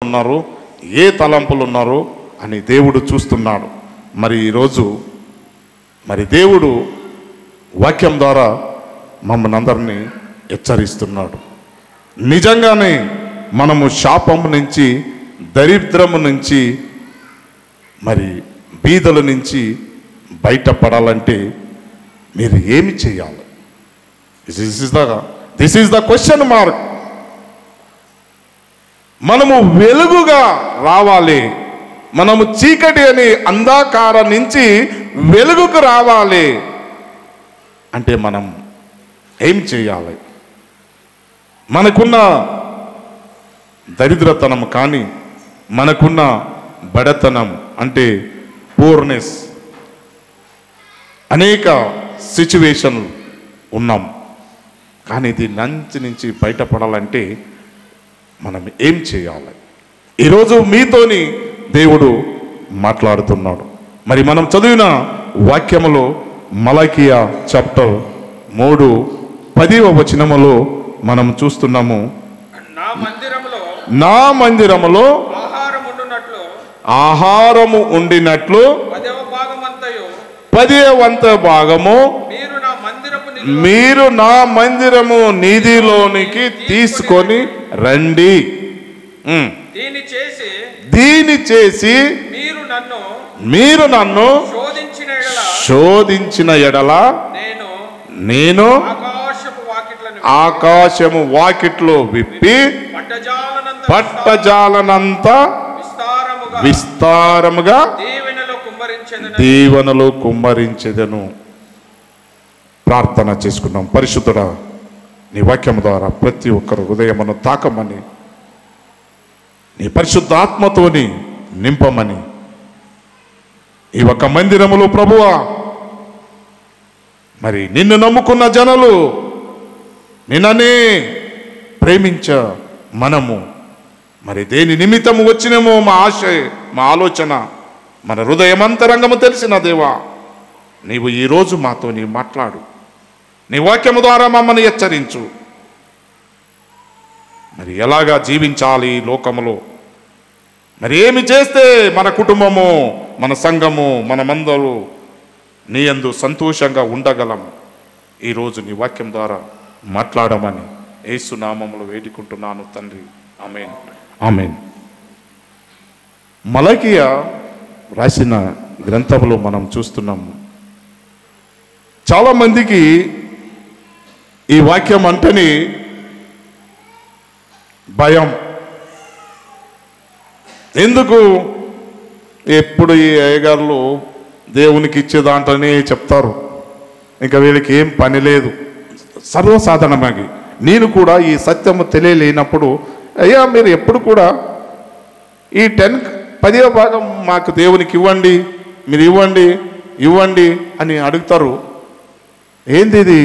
ఉన్నారు, ఏ తలంపులు ఉన్నారు అని దేవుడు చూస్తున్నాడు. మరి ఈరోజు దేవుడు వాక్యం ద్వారా మమ్మల్ని అందరినీ హెచ్చరిస్తున్నాడు. నిజంగానే మనము శాపము నుంచి, దరిద్రము నుంచి, బీదల నుంచి బయటపడాలంటే మీరు ఏమి చేయాలి? This is the question mark. మనము వెలుగుగా రావాలి. మనము చీకటి అని అంధకారం నుంచి వెలుగుకు రావాలి అంటే మనం ఏం చేయాలి? మనకున్న దరిద్రతనం కానీ, మనకున్న బడతనం అంటే పూర్నెస్, అనేక సిచ్యువేషన్లు ఉన్నాం. కానీ దీని నుంచి బయటపడాలంటే మనం ఏం చేయాలి? ఈరోజు మీతోని దేవుడు మాట్లాడుతున్నాడు. మరి మనం చదివిన వాక్యములో మలకియా చాప్టర్ 3:10వ వచనములో మనం చూస్తున్నాము, నా మందిరములో ఆహారము ఉండినట్లు 10వ భాగము మీరు నా మందిరము నిధిలోనికి తీసుకొని రండి. దీని చేసి మీరు నన్ను శోధించిన ఎడల నేను ఆకాశము వాకిట్లో విప్పి పట్టజాలనంత విస్తారముగా దీవెనలో కుమ్మరించెదను. ప్రార్థన చేసుకున్నాం. పరిశుద్ధుడా, నీ వాక్యం ద్వారా ప్రతి ఒక్కరు హృదయమును తాకమని, నీ పరిశుద్ధ ఆత్మతోని నింపమని, ఈ ఒక్క మందిరములో ప్రభువా నిన్ను నమ్ముకున్న జనులు, నిన్ననే ప్రేమించ మనము దేని నిమిత్తము వచ్చినమో మా ఆశ, మా ఆలోచన, మన హృదయమంతరంగము తెలిసిన దేవా, నీవు ఈరోజు మాతో నీ మాట్లాడు. నీ వాక్యము ద్వారా మమ్మల్ని హెచ్చరించు. ఎలాగా జీవించాలి లోకములో, ఏమి చేస్తే మన కుటుంబము, మన సంఘము, మనమందరూ నీ యందు సంతోషంగా ఉండగలం. ఈరోజు నీ వాక్యం ద్వారా మాట్లాడమని యేసు నామములో వేడుకుంటున్నాను తండ్రి. ఆమేన్, ఆమేన్. మలకియా రాసిన గ్రంథంలో మనం చూస్తున్నాము, చాలామందికి ఈ వాక్యం అంటేనే భయం. ఎందుకు? ఎప్పుడు ఈ అయ్యగారులు దేవునికి ఇచ్చేదాంట్లోనే చెప్తారు, ఇంకా వీళ్ళకి ఏం పని లేదు. సర్వసాధారణంగా నేను కూడా ఈ సత్యము తెలియలేనప్పుడు, అయ్యా మీరు ఎప్పుడు కూడా ఈ 10వ భాగం మాకు దేవునికి ఇవ్వండి, మీరు ఇవ్వండి అని అడుగుతారు. ఏంది ఇది?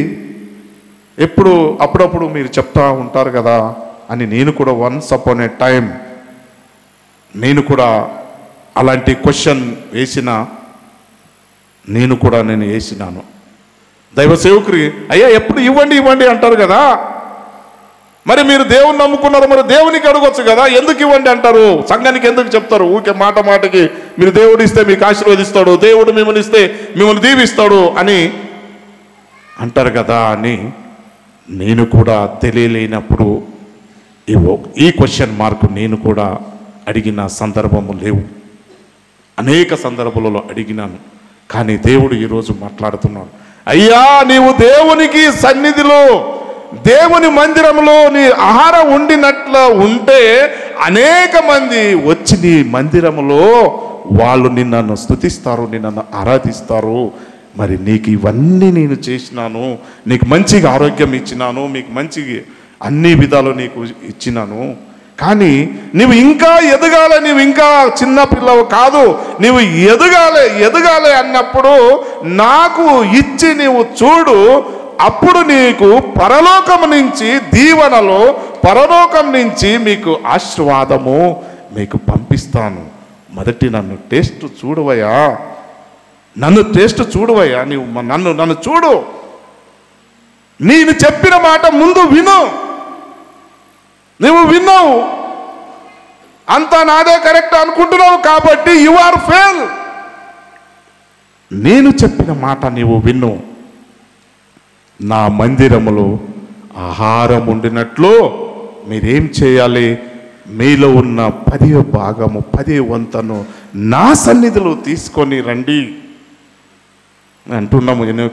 అప్పుడప్పుడు మీరు చెప్తా ఉంటారు కదా అని నేను కూడా వన్స్ అపాన్ ఏ టైం నేను కూడా అలాంటి క్వశ్చన్ నేను వేసినాను. దైవ సేవకుడికి, అయ్యా ఎప్పుడు ఇవ్వండి అంటారు కదా, మీరు దేవుని నమ్ముకున్నారు, దేవునికి అడగొచ్చు కదా, ఎందుకు ఇవ్వండి అంటారు? సంఘానికి ఎందుకు చెప్తారు? ఊరికే మాటకి మీరు దేవుడు ఇస్తే మీకు ఆశీర్వదిస్తాడు, దేవుడు మిమ్మల్ని ఇస్తే మిమ్మల్ని దీవిస్తాడు అని అంటారు కదా అని నేను కూడా తెలియలేనప్పుడు ఈ క్వశ్చన్ మార్క్ నేను కూడా అడిగిన సందర్భము లేవు. అనేక సందర్భాలలో అడిగినాను. కానీ దేవుడు ఈరోజు మాట్లాడుతున్నాడు, అయ్యా నీవు దేవునికి సన్నిధిలో, దేవుని మందిరంలో నీ ఆహారం ఉండినట్లు ఉంటే అనేక మంది వచ్చి నీ మందిరములో వాళ్ళు నిన్ను స్తుతిస్తారు, నిన్ను ఆరాధిస్తారు. నీకు ఇవన్నీ నేను చేసినాను, నీకు మంచిగా ఆరోగ్యం ఇచ్చినాను, మీకు మంచి అన్ని విధాలు నీకు ఇచ్చినాను, కానీ నువ్వు ఇంకా ఎదగాలి, నువ్వు ఇంకా చిన్న పిల్లవు కాదు, నువ్వు ఎదగాలి అన్నప్పుడు నాకు ఇచ్చి నీవు చూడు, అప్పుడు నీకు పరలోకం నుంచి దీవెనలో, పరలోకం నుంచి మీకు ఆశీర్వాదము మీకు పంపిస్తాను. మొదటి నన్ను టేస్ట్ చూడవయ్యా, నీవు నన్ను చూడు, నేను చెప్పిన మాట ముందు విను. నువ్వు విన్నావు, అంతా నాదే కరెక్ట్ అనుకుంటున్నావు కాబట్టి యు ఆర్ ఫెయిల్. నేను చెప్పిన మాట నీవు విను. నా మందిరములో ఆహారం ఉండినట్లు మీరేం చేయాలి? మీలో ఉన్న 10వ భాగము 10వ వంతను నా సన్నిధిలో తీసుకొని రండి అంటున్నాము. ఎన్నో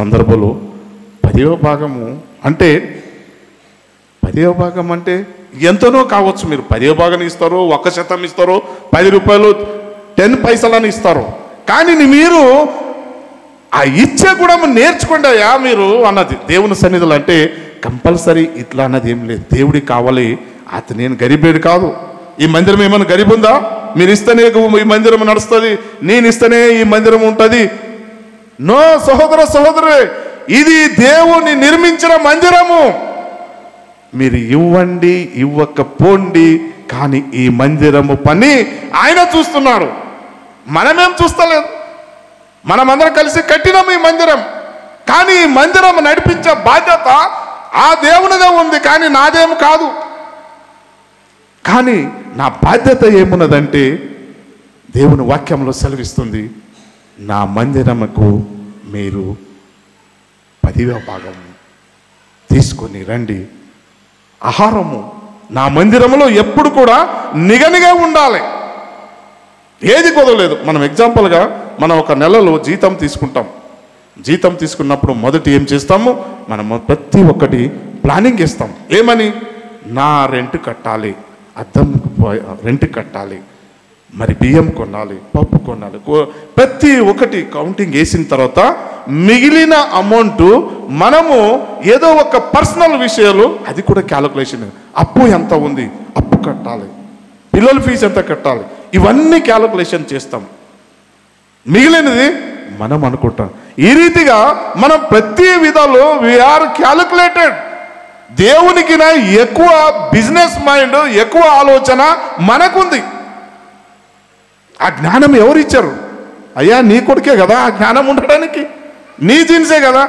సందర్భంలో 10వ భాగము అంటే 10వ భాగం అంటే ఎంతనో కావచ్చు. మీరు 10వ భాగం ఇస్తారో, 1% ఇస్తారో, 10 రూపాయలు 10 పైసలని ఇస్తారు. కానీ మీరు ఆ ఇచ్చే కూడా నేర్చుకోండి అయ్యా మీరు అన్నది దేవుని సన్నిధులు. అంటే కంపల్సరీ ఇట్లా అన్నది ఏం లేదు. దేవుడికి కావాలి. అతను నేను గరీబేడు కాదు. ఈ మందిరం ఏమైనా గరీబ్ ఉందా? మీరు ఇస్తేనే ఈ మందిరం నడుస్తుంది, నేను ఇస్తేనే ఈ మందిరం ఉంటుంది. నో సహోదర సహోదరు, ఇది దేవుని నిర్మించిన మందిరము. మీరు ఇవ్వండి ఇవ్వకపోండి, కానీ ఈ మందిరము పని ఆయన చూస్తున్నాడు. మనమేం చూస్తలేదు. మనమందరం కలిసి కట్టినాము ఈ మందిరం. కానీ ఈ మందిరం నడిపించే బాధ్యత ఆ దేవునిదే ఉంది, కానీ నాదేం కాదు. కానీ నా బాధ్యత ఏమున్నదంటే దేవుని వాక్యంలో సెలవిస్తుంది, నా మందిరముకు మీరు 10వ భాగం తీసుకొని రండి. ఆహారము నా మందిరములో ఎప్పుడు కూడా నిగనిగా ఉండాలి, ఏది కుదరలేదు. మనం ఎగ్జాంపుల్గా మనం ఒక నెలలో జీతం తీసుకుంటాం. జీతం తీసుకున్నప్పుడు మొదటి ఏం చేస్తాము? మనము ప్రతి ఒక్కటి ప్లానింగ్ ఇస్తాం. ఏమని? నా రెంట్ కట్టాలి, అద్దం రెంట్ కట్టాలి, మరి బియ్యం కొనాలి, పప్పు కొనాలి, ప్రతి ఒక్కటి కౌంటింగ్ వేసిన తర్వాత మిగిలిన అమౌంట్ మనము ఏదో ఒక పర్సనల్ విషయాలు అది కూడా క్యాలిక్యులేషన్. అప్పు ఎంత ఉంది, అప్పు కట్టాలి, పిల్లల ఫీజు ఎంత కట్టాలి, ఇవన్నీ క్యాలిక్యులేషన్ చేస్తాం. మిగిలినది మనం అనుకుంటాం. ఈ రీతిగా మనం ప్రతి విధాలు వీఆర్ క్యాలిక్యులేటెడ్. దేవునికి ఎక్కువ బిజినెస్ మైండ్, ఎక్కువ ఆలోచన మనకుంది. ఆ జ్ఞానం ఎవరు ఇచ్చారు? అయ్యా నీ కొడుకే కదా ఆ జ్ఞానం ఉండడానికి, నీ జీన్సే కదా.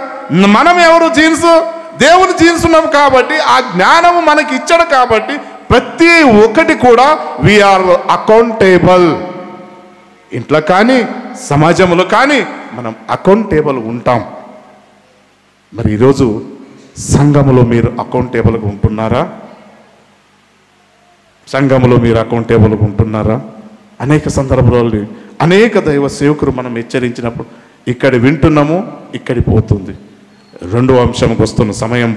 మనం ఎవరు జీన్స్? దేవుని జీన్స్ ఉన్నాం కాబట్టి ఆ జ్ఞానము మనకి ఇచ్చాడు. కాబట్టి ప్రతి ఒక్కటి కూడా వీఆర్ అకౌంటేబుల్. ఇంట్లో కానీ సమాజంలో కానీ మనం అకౌంటేబుల్ ఉంటాం. మరి ఈరోజు సంఘములో మీరు అకౌంటేబుల్గా ఉంటున్నారా? సంఘములో మీరు అకౌంటేబుల్గా ఉంటున్నారా? అనేక సందర్భాల్లో అనేక దైవ సేవకులు మనం హెచ్చరించినప్పుడు ఇక్కడ వింటున్నాము, ఇక్కడి పోతుంది. రెండవ అంశంకి వస్తున్న సమయం,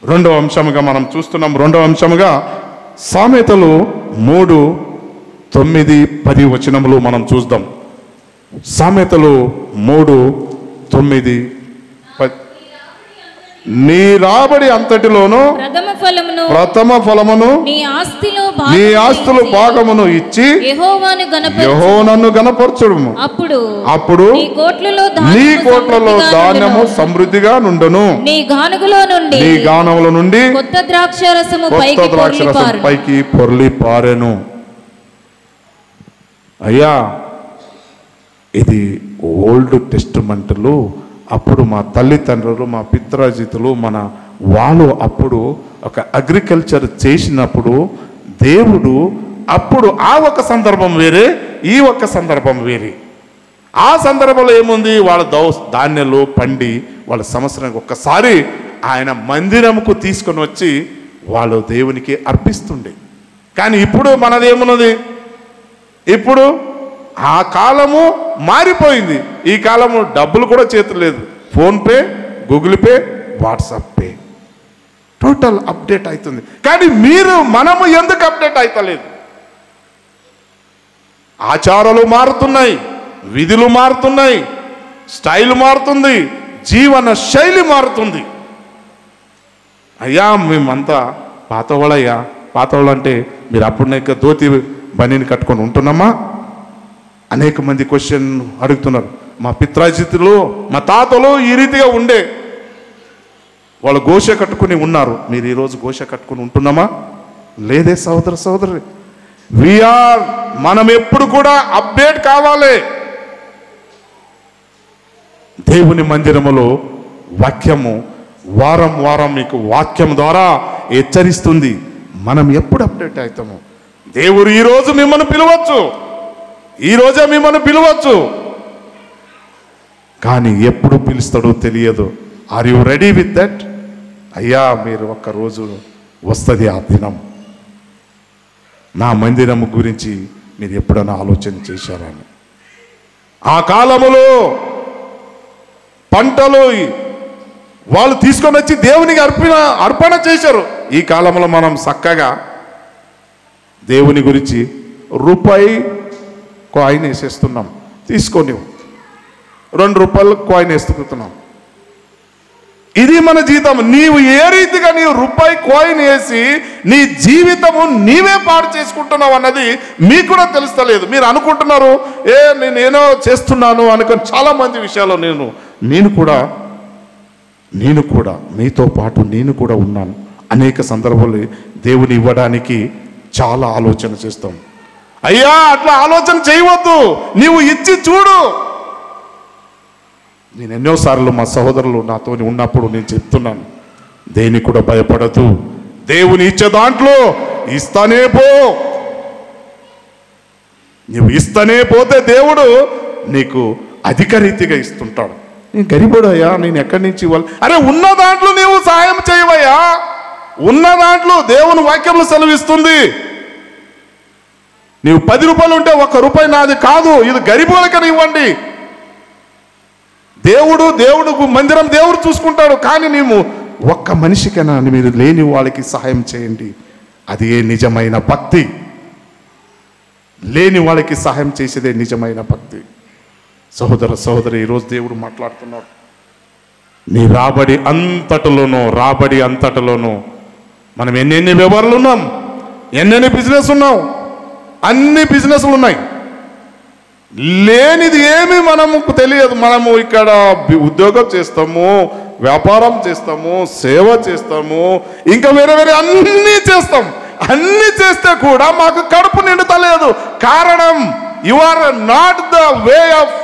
రెండవ అంశముగా మనం చూస్తున్నాం. రెండవ అంశముగా సామెతలు 3:9-10 వచనములు మనం చూద్దాం. సామెతలు 3:9 నీ రాబడి అంతటిలోను ప్రథమ ఫలమును నీ ఆస్తులు భాగమును ఇచ్చి యెహోవాను గణపరచుము. అప్పుడు నీ కోట్లలో ధాన్యము సమృద్ధిగా నుండును. నీ గానముల నుండి కొత్త ద్రాక్షరసము పైకి పొర్లి పారెను. అయ్యా ఇది ఓల్డ్ టెస్టమెంట్లో అప్పుడు మా తల్లిదండ్రులు, మా పిత్రాజితులు, వాళ్ళు అప్పుడు ఒక అగ్రికల్చర్ చేసినప్పుడు దేవుడు అప్పుడు ఆ ఒక సందర్భం వేరే, ఈ ఒక సందర్భం వేరే. ఆ సందర్భంలో ఏముంది? వాళ్ళ ధాన్యాలు పండి వాళ్ళ సంవత్సరానికి ఒక్కసారి ఆయన మందిరముకు తీసుకొని వచ్చి వాళ్ళు దేవునికి అర్పిస్తుండే. కానీ ఇప్పుడు మనదేమున్నది? ఇప్పుడు ఆ కాలము మారిపోయింది. ఈ కాలము డబ్బులు కూడా చేతులు లేదు. PhonePe, Google pay, WhatsApp pay, total update అవుతుంది. కానీ మనము ఎందుకు అప్డేట్ అవుతలేదు? ఆచారాలు మారుతున్నాయి, విధులు మారుతున్నాయి, స్టైల్ మారుతుంది, జీవన శైలి మారుతుంది. అయ్యా మేమంతా పాతవాళ్ళయ్యా. పాతవాళ్ళు అంటే మీరు అప్పుడు ధోతి బనీని కట్టుకొని ఉంటున్నామా? అనేక మంది క్వశ్చన్ అడుగుతున్నారు. మా పిత్రాజితులు, మా తాతలు ఈ రీతిగా ఉండే, వాళ్ళు గోష కట్టుకుని ఉన్నారు. మీరు ఈరోజు గోష కట్టుకుని ఉంటున్నామా? లేదే సహోదర సహోదరు. మనం ఎప్పుడు కూడా అప్డేట్ కావాలి. దేవుని మందిరములో వాక్యము వారం వారం మీకు వాక్యం ద్వారా హెచ్చరిస్తుంది. మనం ఎప్పుడు అప్డేట్ అవుతాము? దేవుడు ఈరోజు మిమ్మల్ని పిలవచ్చు, ఈరోజే మిమ్మల్ని పిలవచ్చు, కానీ ఎప్పుడు పిలుస్తాడో తెలియదు. Are you ready with that? అయ్యా, మీరు ఒక్కరోజు వస్తుంది ఆ దినం. నా మందిరం గురించి మీరు ఎప్పుడైనా ఆలోచన చేశారని? ఆ కాలములో పంటలు వాళ్ళు తీసుకొని వచ్చి దేవునికి అర్పణ చేశారు. ఈ కాలంలో మనం చక్కగా దేవుని గురించి రూపాయి కాయిన్ వేసేస్తున్నాం. తీసుకొని 2 రూపాయలు కాయిన్ వేస్తున్నాం. ఇది మన జీవితం. నీవు ఏ రీతిగా నీవు రూపాయి కాయిన్ వేసి నీ జీవితము నీవే పాడు చేసుకుంటున్నావు అన్నది మీకు కూడా తెలుస్తలేదు. మీరు అనుకుంటున్నారు నేనేనో చేస్తున్నాను అనుకుని. చాలా మంది విషయాల్లో నేను కూడా మీతో పాటు నేను కూడా ఉన్నాను. అనేక సందర్భాలు దేవుని ఇవ్వడానికి చాలా ఆలోచన చేస్తాం. అయ్యా, అట్లా ఆలోచన చేయవద్దు. నీవు ఇచ్చి చూడు. నేను ఎన్నోసార్లు మా సహోదరులు నాతో ఉన్నప్పుడు నేను చెప్తున్నాను, దేనికి కూడా భయపడదు. దేవుని ఇచ్చే దాంట్లో ఇస్తానే పో. నువ్వు ఇస్తానే పోతే దేవుడు నీకు అధిక రీతిగా ఇస్తుంటాడు. నేను గరిబోడయ్యా, నేను ఎక్కడి నుంచి ఇవ్వాలి? అరే, ఉన్న దాంట్లో నీవు సహాయం చేయవయ్యా. ఉన్న దాంట్లో దేవుని వాక్యంలో సెలవిస్తుంది. నీవు 10 రూపాయలు ఉంటే 1 రూపాయి నాది కాదు, ఇది గరిబోలకని ఇవ్వండి. దేవుడు మందిరం దేవుడు చూసుకుంటాడు. కానీ నీవు ఒక్క మనిషికైనా మీరు లేని వాళ్ళకి సహాయం చేయండి. అది నిజమైన భక్తి. లేని వాళ్ళకి సహాయం చేసేదే నిజమైన భక్తి. సహోదరి, ఈరోజు దేవుడు మాట్లాడుతున్నాడు. నీ రాబడి అంతటిలోనూ మనం ఎన్నెన్ని వ్యవహారాలు ఉన్నాం, ఎన్నెన్ని బిజినెస్ ఉన్నాం, అన్ని బిజినెస్లు ఉన్నాయి. లేనిది ఏమీ మనకు తెలియదు. మనము ఇక్కడ ఉద్యోగం చేస్తాము, వ్యాపారం చేస్తాము, సేవ చేస్తాము, ఇంకా వేరే అన్నీ చేస్తాం. అన్ని చేస్తే కూడా మాకు కడుపు నిండుతలేదు. కారణం, you are not the way of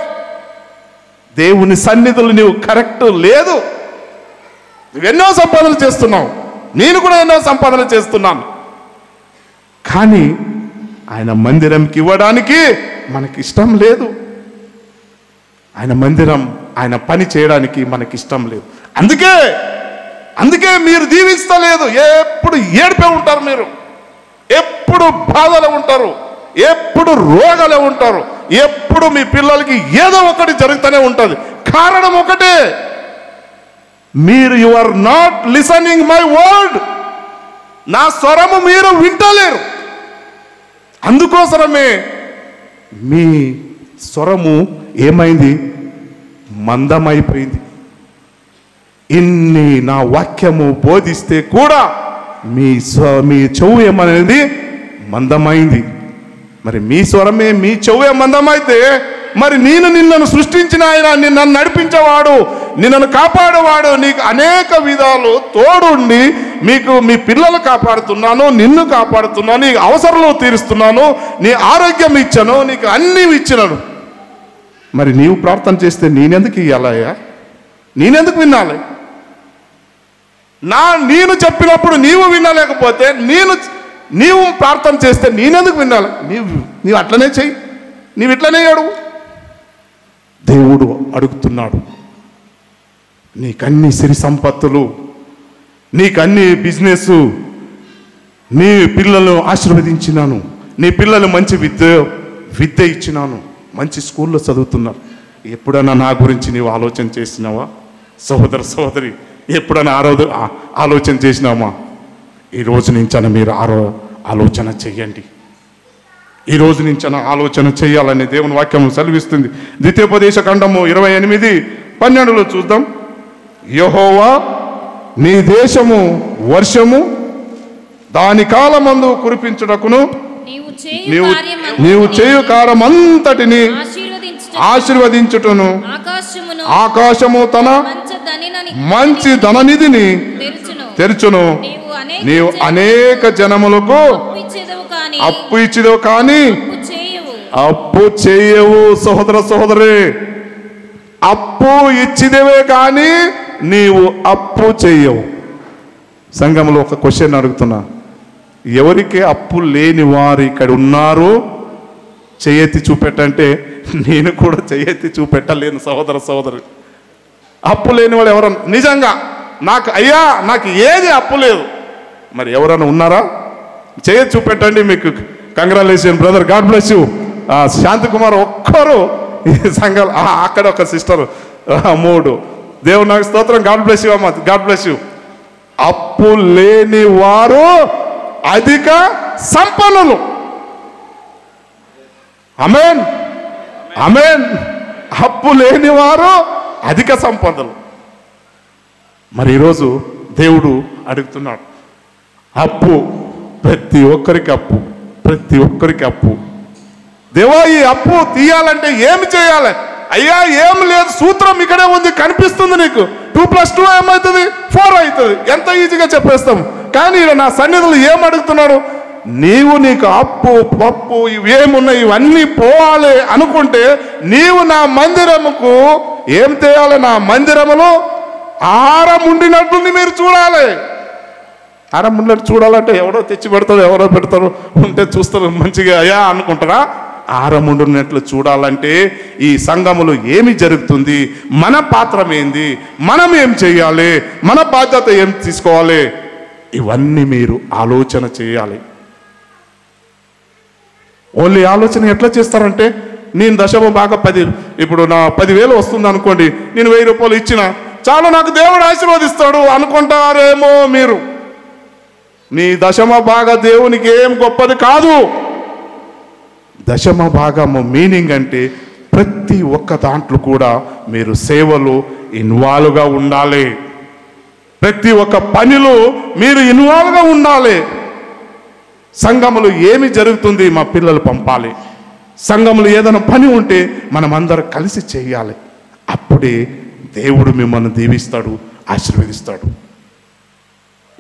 దేవుని సన్నిధులు నీవు కరెక్ట్ లేదు. నువ్వెన్నో సంపాదనలు చేస్తున్నావు, నేను కూడా ఎన్నో సంపాదన చేస్తున్నాను. కానీ ఆయన మందిరంకి ఇవ్వడానికి మనకి ఇష్టం లేదు. ఆయన మందిరం, ఆయన పని చేయడానికి మనకి ఇష్టం లేదు. అందుకే మీరు దీవిస్తలేదు. ఎప్పుడు ఏడిపే ఉంటారు, మీరు ఎప్పుడు బాధలో ఉంటారు, ఎప్పుడు రోగాలే ఉంటారు, ఎప్పుడు మీ పిల్లలకి ఏదో ఒకటి జరుగుతూనే ఉంటుంది. కారణం ఒకటే, మీరు you are not listening my word. నా స్వరము మీరు వింటలేరు. అందుకోసమే మీ స్వరము ఏమైంది? మందమైపోయింది. ఇన్ని నా వాక్యము బోధిస్తే కూడా మీ చెవు ఏమనేది మందమైంది. మరి మీ స్వరమే, మీ చెవే మందమైతే మరి నిన్ను సృష్టించిన ఆయన, నిన్ను నడిపించేవాడు, నిన్ను కాపాడేవాడు, నీకు అనేక విధాలు తోడుండి మీకు మీ పిల్లలు కాపాడుతున్నాను, నిన్ను కాపాడుతున్నాను, నీకు అవసరాలు తీరుస్తున్నాను, నీ ఆరోగ్యం ఇచ్చాను, నీకు అన్నీ ఇచ్చినాను. మరి నీవు ప్రార్థన చేస్తే నేనెందుకు ఇవ్వాలయ్యా? నేనెందుకు వినాలి? నేను చెప్పినప్పుడు నీవు వినలేకపోతే నీవు ప్రార్థన చేస్తే నేనెందుకు వినాలి? నీవు అట్లనే చెయ్యి, నీవు ఇట్లనే అడుగు. దేవుడు అడుగుతున్నాడు, నీకన్ని సిరి సంపత్తులు, నీకన్ని బిజినెస్, నీ పిల్లలను ఆశీర్వదించినాను, నీ పిల్లలు మంచి విద్య ఇచ్చినాను, మంచి స్కూల్లో చదువుతున్నారు. ఎప్పుడైనా నా గురించి నీవు ఆలోచన చేసినావా? సహోదరి, ఎప్పుడైనా ఆలోచన చేసినామా? ఈ రోజు నుంచైనా మీరు ఆలోచన చెయ్యండి. ఈ రోజు నుంచైనా ఆలోచన చేయాలని దేవుని వాక్యం సెలవిస్తుంది. ద్వితీయోపదేశ ఖండము 28:12 చూద్దాం. యెహోవా నీ దేశము వర్షము దాని కాలమందు కురిపించుటకును నీవు చేయు కార్యమంతటిని ఆశీర్వదించుటను ఆకాశము తన మంచి ధననిధిని తెరుచును. నీవు అనేక జనములకు అప్పు ఇచ్చిదవు కానీ అప్పు చేయవు. సహోదరి, అప్పు ఇచ్చిదేవే కానీ నీవు అప్పు చేయవు. సంఘంలో ఒక క్వశ్చన్ అడుగుతున్నా, ఎవరికి అప్పు లేని వారు ఇక్కడ ఉన్నారు చేయెత్తి చూపెట్టంటే నేను కూడా చేయెత్తి చూపెట్టలేను సహోదర సహోదరు. అప్పు లేని వాళ్ళు ఎవరన్నా నిజంగా నాకు ఏది అప్పు లేదు, మరి ఎవరైనా ఉన్నారా? చేయెత్తి చూపెట్టండి. మీకు congratulation brother, God bless you. Shanti Kumar ఒక్కరు ఈ సంఘాలు, అక్కడ ఒక సిస్టర్ 3. దేవుడు నాకు స్తోత్రం. గాడ్ బ్లెస్ యూ అమ్మ, గాడ్ బ్లెస్ యూ. అప్పు లేని వారు అధిక సంపన్నులు. ఆమేన్, ఆమేన్. అప్పు లేని వారు అధిక సంపదలు. మరి ఈరోజు దేవుడు అడుగుతున్నాడు, అప్పు ప్రతి ఒక్కరికి అప్పు, ప్రతి ఒక్కరికి అప్పు. దేవా ఈ అప్పు తీయాలంటే ఏమి చేయాలి? అయ్యా ఏం లేదు, సూత్రం ఇక్కడే ఉంది, కనిపిస్తుంది నీకు. 2+2 ఏమవుతుంది? 4 అవుతుంది. ఎంత ఈజీగా చెప్పేస్తాం. కానీ నా సన్నిధులు ఏం అడుగుతున్నాడు? నీకు అప్పు పప్పు ఇవేమున్నాయి ఇవన్నీ పోవాలి అనుకుంటే నీవు నా మందిరముకు ఏం చేయాలి? నా మందిరములో ఆహారం ఉండినట్లుంది మీరు చూడాలి. ఆహారం ఉన్నట్టు చూడాలంటే ఎవరో తెచ్చి పెడతారు, ఎవరో పెడతారు, ఉంటే చూస్తారు మంచిగా అయ్యా అనుకుంటారా? ఆహారం ఉండినట్లు చూడాలంటే ఈ సంఘములో ఏమి జరుగుతుంది, మన పాత్రం ఏంది, మనం ఏం చేయాలి, మన బాధ్యత ఏం తీసుకోవాలి, ఇవన్నీ మీరు ఆలోచన చేయాలి. ఓన్లీ ఆలోచన ఎట్లా చేస్తారంటే, నేను దశమ బాగా 10 ఇప్పుడు నా 10,000 వస్తుంది అనుకోండి, నేను 1000 రూపాయలు ఇచ్చిన చాలా నాకు దేవుడు ఆశీర్వదిస్తాడు అనుకుంటారేమో మీరు. నీ దశమ భాగ దేవునికి ఏం గొప్పది కాదు. దశమ భాగము మీనింగ్ అంటే ప్రతి ఒక్క దాంట్లో కూడా మీరు సేవలు ఇన్వాల్వ్గా ఉండాలి. ప్రతి ఒక్క పనిలో మీరు ఇన్వాల్వ్గా ఉండాలి. సంఘములో ఏమి జరుగుతుంది మా పిల్లలు పంపాలి, సంఘములో ఏదైనా పని ఉంటే మనం అందరం కలిసి చేయాలి. అప్పుడే దేవుడు మిమ్మల్ని దీవిస్తాడు, ఆశీర్వదిస్తాడు.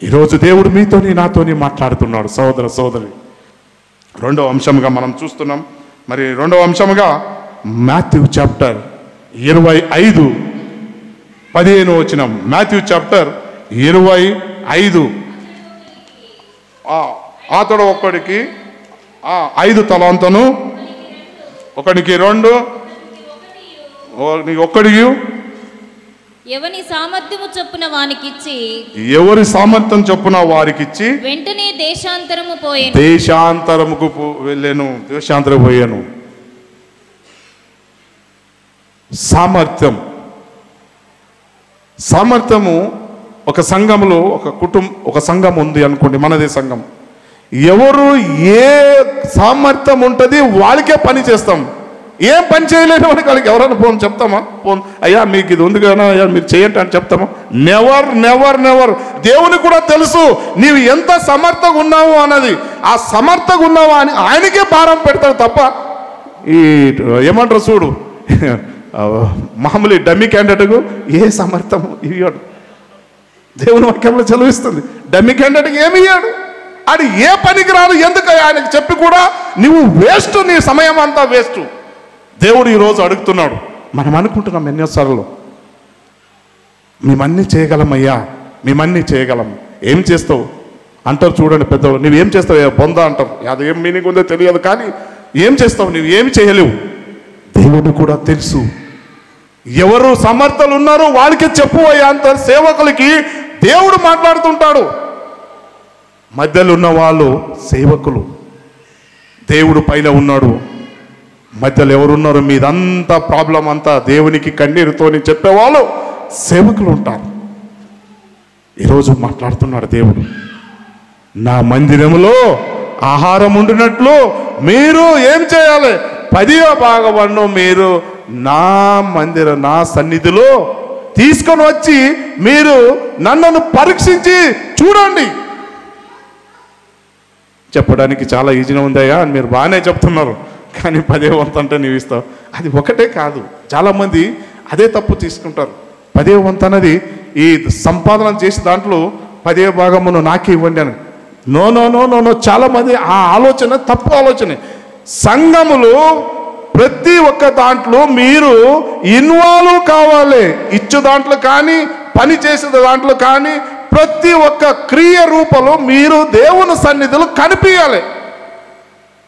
ఈరోజు దేవుడు మీతోని నాతోని మాట్లాడుతున్నాడు సహోదర సహోదరి. 2వ అంశంగా మనం చూస్తున్నాం. మరి 2వ అంశంగా మాథ్యూ చాప్టర్ 25:15 వచనం. Matthew chapter 25. అతడు ఒకడికి 5 తలాంతును, ఒకడికి 2, ఒక్కడికి ఎవరి సామర్థ్యము చొప్పున వానికిచ్చి, ఎవరి సామర్థ్యం చొప్పున వారికిచ్చి వెంటనే దేశాంతరము పోయాను, దేశాంతరముకు వెళ్ళాను, దేశాంతరం పోయాను. సామర్థ్యము ఒక సంఘములో ఒక సంఘం ఉంది అనుకోండి, మనదే సంఘం. ఎవరు ఏ సామర్థ్యం ఉంటుంది వాళ్ళకే పని చేస్తాం. ఏం పని చేయలేని వాళ్ళకి ఎవరైనా ఫోన్ చెప్తామా? ఫోన్ అయ్యా మీకు ఇది ఉంది కదా, అయ్యా మీరు చేయండి అని చెప్తామా? Never never never. దేవునికి కూడా తెలుసు నీవు ఎంత సమర్థగా ఉన్నావు అన్నది. ఆ సమర్థగా ఉన్నావా అని ఆయనకే భారం పెడతాడు తప్ప ఈ ఏమంటారు చూడు, మామూలు డమ్మీ క్యాండిడేట్కు ఏ సమర్థం ఇవ్వడు. దేవుని వాక్యంలో చదివిస్తుంది, డమ్మీ క్యాండిడేట్కి ఏమి ఇవ్వడు. అది ఏ పనికి రాదు. ఎందుకు ఆయనకు చెప్పి కూడా నువ్వు వేస్ట్, నీ సమయం అంతా వేస్ట్. దేవుడు ఈరోజు అడుగుతున్నాడు. మనం అనుకుంటున్నాం ఎన్నోసార్లు మేమన్నీ చేయగలమయ్యా, మేమన్నీ చేయగలం. ఏం చేస్తావు అంటారు చూడండి పెద్దవాళ్ళు. నువ్వేం చేస్తావు బొంద అంటారు. అది ఏం మీనింగ్ ఉందో తెలియదు, కానీ ఏం చేస్తావు, నువ్వు ఏమి చేయలేవు. దేవుడు కూడా తెలుసు ఎవరు సమర్థులు ఉన్నారో వాళ్ళకి చెప్పు అయ్యా అంత. సేవకులకి దేవుడు మాట్లాడుతుంటాడు. మధ్యలో ఉన్న వాళ్ళు సేవకులు, దేవుడు పైన ఉన్నాడు. మధ్యలో ఎవరున్నారు? మీదంతా ప్రాబ్లం అంతా దేవునికి కన్నీరుతోని చెప్పేవాళ్ళు సేవకులు ఉంటారు. ఈరోజు మాట్లాడుతున్నాడు దేవుడు, నా మందిరములో ఆహారం ఉండినట్లు మీరు ఏం చేయాలి? 10వ భాగమును మీరు నా నా సన్నిధిలో తీసుకొని వచ్చి మీరు నన్ను పరీక్షించి చూడండి. చెప్పడానికి చాలా ఈజీగా ఉందయ్యా అని మీరు బాగానే చెప్తున్నారు, కానీ 10వ వంతు అంటే నీవు ఇస్తావు. అది ఒకటే కాదు, చాలామంది అదే తప్పు తీసుకుంటారు. 10వ వంతు అనేది ఈ సంపాదన చేసి దాంట్లో 10వ భాగమును నాకే ఇవ్వండి అని. No no no no no. చాలామంది ఆ ఆలోచన తప్పు ఆలోచన. సంఘములు ప్రతి ఒక్క దాంట్లో మీరు ఇన్వాల్వ్ కావాలి. ఇచ్చు దాంట్లో కానీ, పని చేసే దాంట్లో కానీ, ప్రతి ఒక్క క్రియ రూపంలో మీరు దేవుని సన్నిధిలో కనిపించాలి.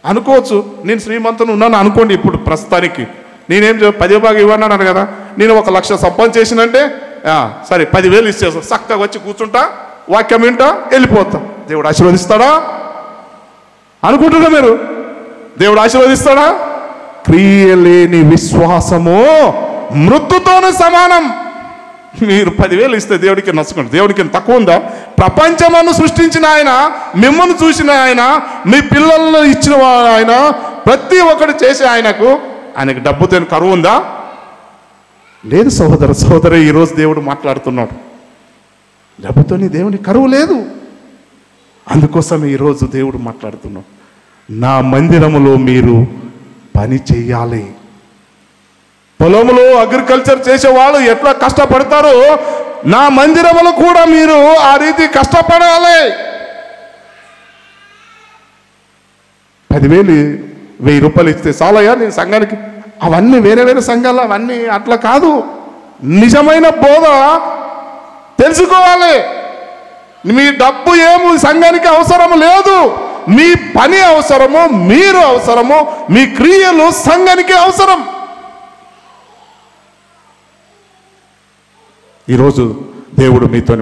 అనుకోవచ్చు, నేను శ్రీమంతుని ఉన్నాను అనుకోండి. ఇప్పుడు ప్రస్తుతానికి నేనేం 10 భాగం ఇవ్వన్నాను కదా, నేను 1 లక్ష సంపాదించేసినంటే సరే 10,000 ఇచ్చేస్తా, చక్కగా వచ్చి కూర్చుంటా, వాక్యం వింటా, వెళ్ళిపోతా. దేవుడు ఆశీర్వదిస్తాడా అనుకుంటున్నా మీరు? దేవుడు ఆశీర్వదిస్తాడా? క్రియలేని విశ్వాసము మృత్యుతోనే సమానం. మీరు 10,000 ఇస్తే దేవుడికి నచ్చుకోండి. దేవుడికి తక్కువ ఉందా? ప్రపంచమును సృష్టించిన ఆయన, మిమ్మల్ని చూసిన ఆయన, మీ పిల్లలను ఇచ్చిన ఆయన, ప్రతి ఒక్కటి చేసే ఆయనకు డబ్బుతో కరువు ఉందా? లేదు సహోదరి. ఈరోజు దేవుడు మాట్లాడుతున్నాడు, డబ్బుతోని దేవుని కరువు లేదు. అందుకోసం ఈరోజు దేవుడు మాట్లాడుతున్నాడు, నా మందిరములో మీరు పని చెయ్యాలి. పొలంలో అగ్రికల్చర్ చేసేవాళ్ళు ఎట్లా కష్టపడతారో నా మందిరములో కూడా మీరు ఆ రీతి కష్టపడాలి. 10,000 1,000 ఇస్తే చాలయ్యా నేను సంఘానికి? అవన్నీ వేరే సంఘాలు, అవన్నీ అట్లా కాదు. నిజమైన బోధ తెలుసుకోవాలి. మీ డబ్బు ఏమో సంఘానికి అవసరం లేదు, మీ పని అవసరము, మీరు అవసరము, మీ క్రియలు సంఘానికి అవసరం. ఈరోజు దేవుడు మీతో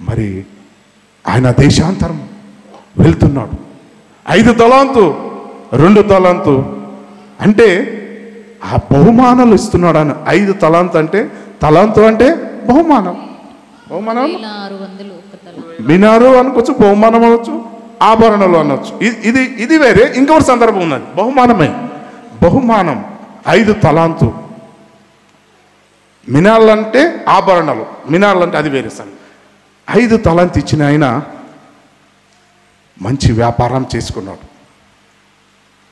మరి ఆయన దేశాంతరం వెళ్తున్నాడు. 5 తలాంతు 2 తలాంతు అంటే ఆ బహుమానాలు ఇస్తున్నాడు ఆయన. 5 తలాంతు అంటే, తలాంతు అంటే బహుమానం. మినారు అనుకోవచ్చు, బహుమానం అనొచ్చు, ఆభరణలు అనొచ్చు. ఇది వేరే. ఇంకొక సందర్భం ఉన్నది, బహుమానం 5 తలాంతు. మినార్లు అంటే ఆభరణాలు, మినార్లు అంటే అది వేరే సంగతి. 5 తలాంతు ఇచ్చిన ఆయన మంచి వ్యాపారం చేసుకున్నాడు.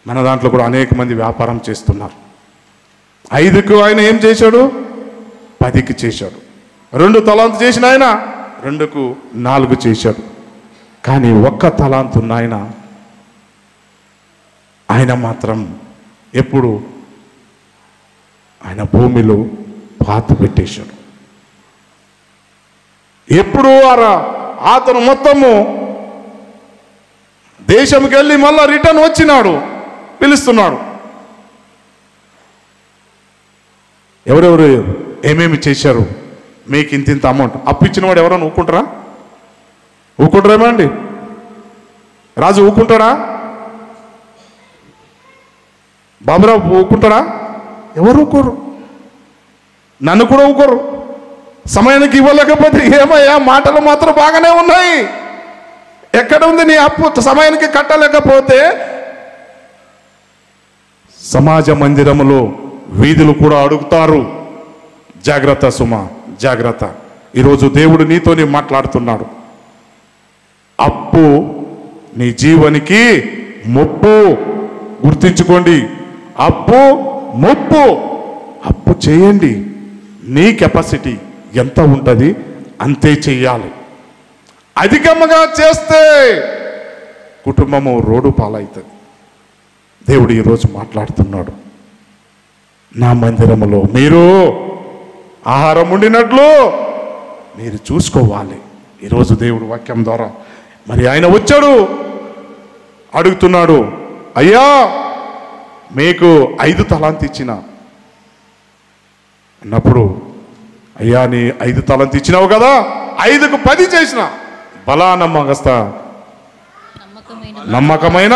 మన దాంట్లో కూడా అనేక మంది వ్యాపారం చేస్తున్నారు. 5కు ఆయన ఏం చేశాడు? 10కి చేశాడు. 2 తలాంతు చేసిన ఆయన 2కు 4 చేశాడు. కానీ 1 తలాంతు ఉన్న ఆయన మాత్రం ఎప్పుడు ఆయన భూమిలో పాత పెట్టేశాడు. ఎప్పుడు అతను మొత్తము దేశంకి వెళ్ళి మళ్ళా రిటర్న్ వచ్చినాడు, పిలుస్తున్నాడు. ఎవరెవరు ఏమేమి చేశారు, మీకు ఇంత అమౌంట్ అప్పు ఇచ్చిన వాడు ఎవరైనా ఊకుంటారేమో అండి? రాజు ఊకుంటాడా? బాబురావు ఊకుంటాడా? ఎవరు ఊకోరు. నన్ను కూడా ఊకోరు. సమయానికి ఇవ్వలేకపోతే ఏమయ్యా, మాటలు మాత్రం బాగానే ఉన్నాయి, ఎక్కడ ఉంది నీ అప్పు? సమయానికి కట్టలేకపోతే సమాజ మందిరములో వీధులు కూడా అడుగుతారు. జాగ్రత్త సుమా, జాగ్రత్త. ఈరోజు దేవుడు నీతోనే మాట్లాడుతున్నాడు. అప్పు నీ జీవనికి ముప్పు. గుర్తించుకోండి, అప్పు ముప్పు. అప్పు చేయండి, నీ కెపాసిటీ ఎంత ఉంటుంది అంతే చెయ్యాలి. అధికంగా చేస్తే కుటుంబము రోడ్డు పాలవుతుంది. దేవుడు ఈరోజు మాట్లాడుతున్నాడు, నా మందిరములో మీరు ఆహారం ఉండినట్లు మీరు చూసుకోవాలి. ఈరోజు దేవుడు వాక్యం ద్వారా మరి ఆయన వచ్చాడు, అడుగుతున్నాడు, అయ్యా మీకు 5 తలాంతు ఇచ్చిన అన్నప్పుడు, అయ్యా నీ 5 తలాంతు ఇచ్చినావు కదా, 5కు 10 చేసిన బలా నమ్మకమైన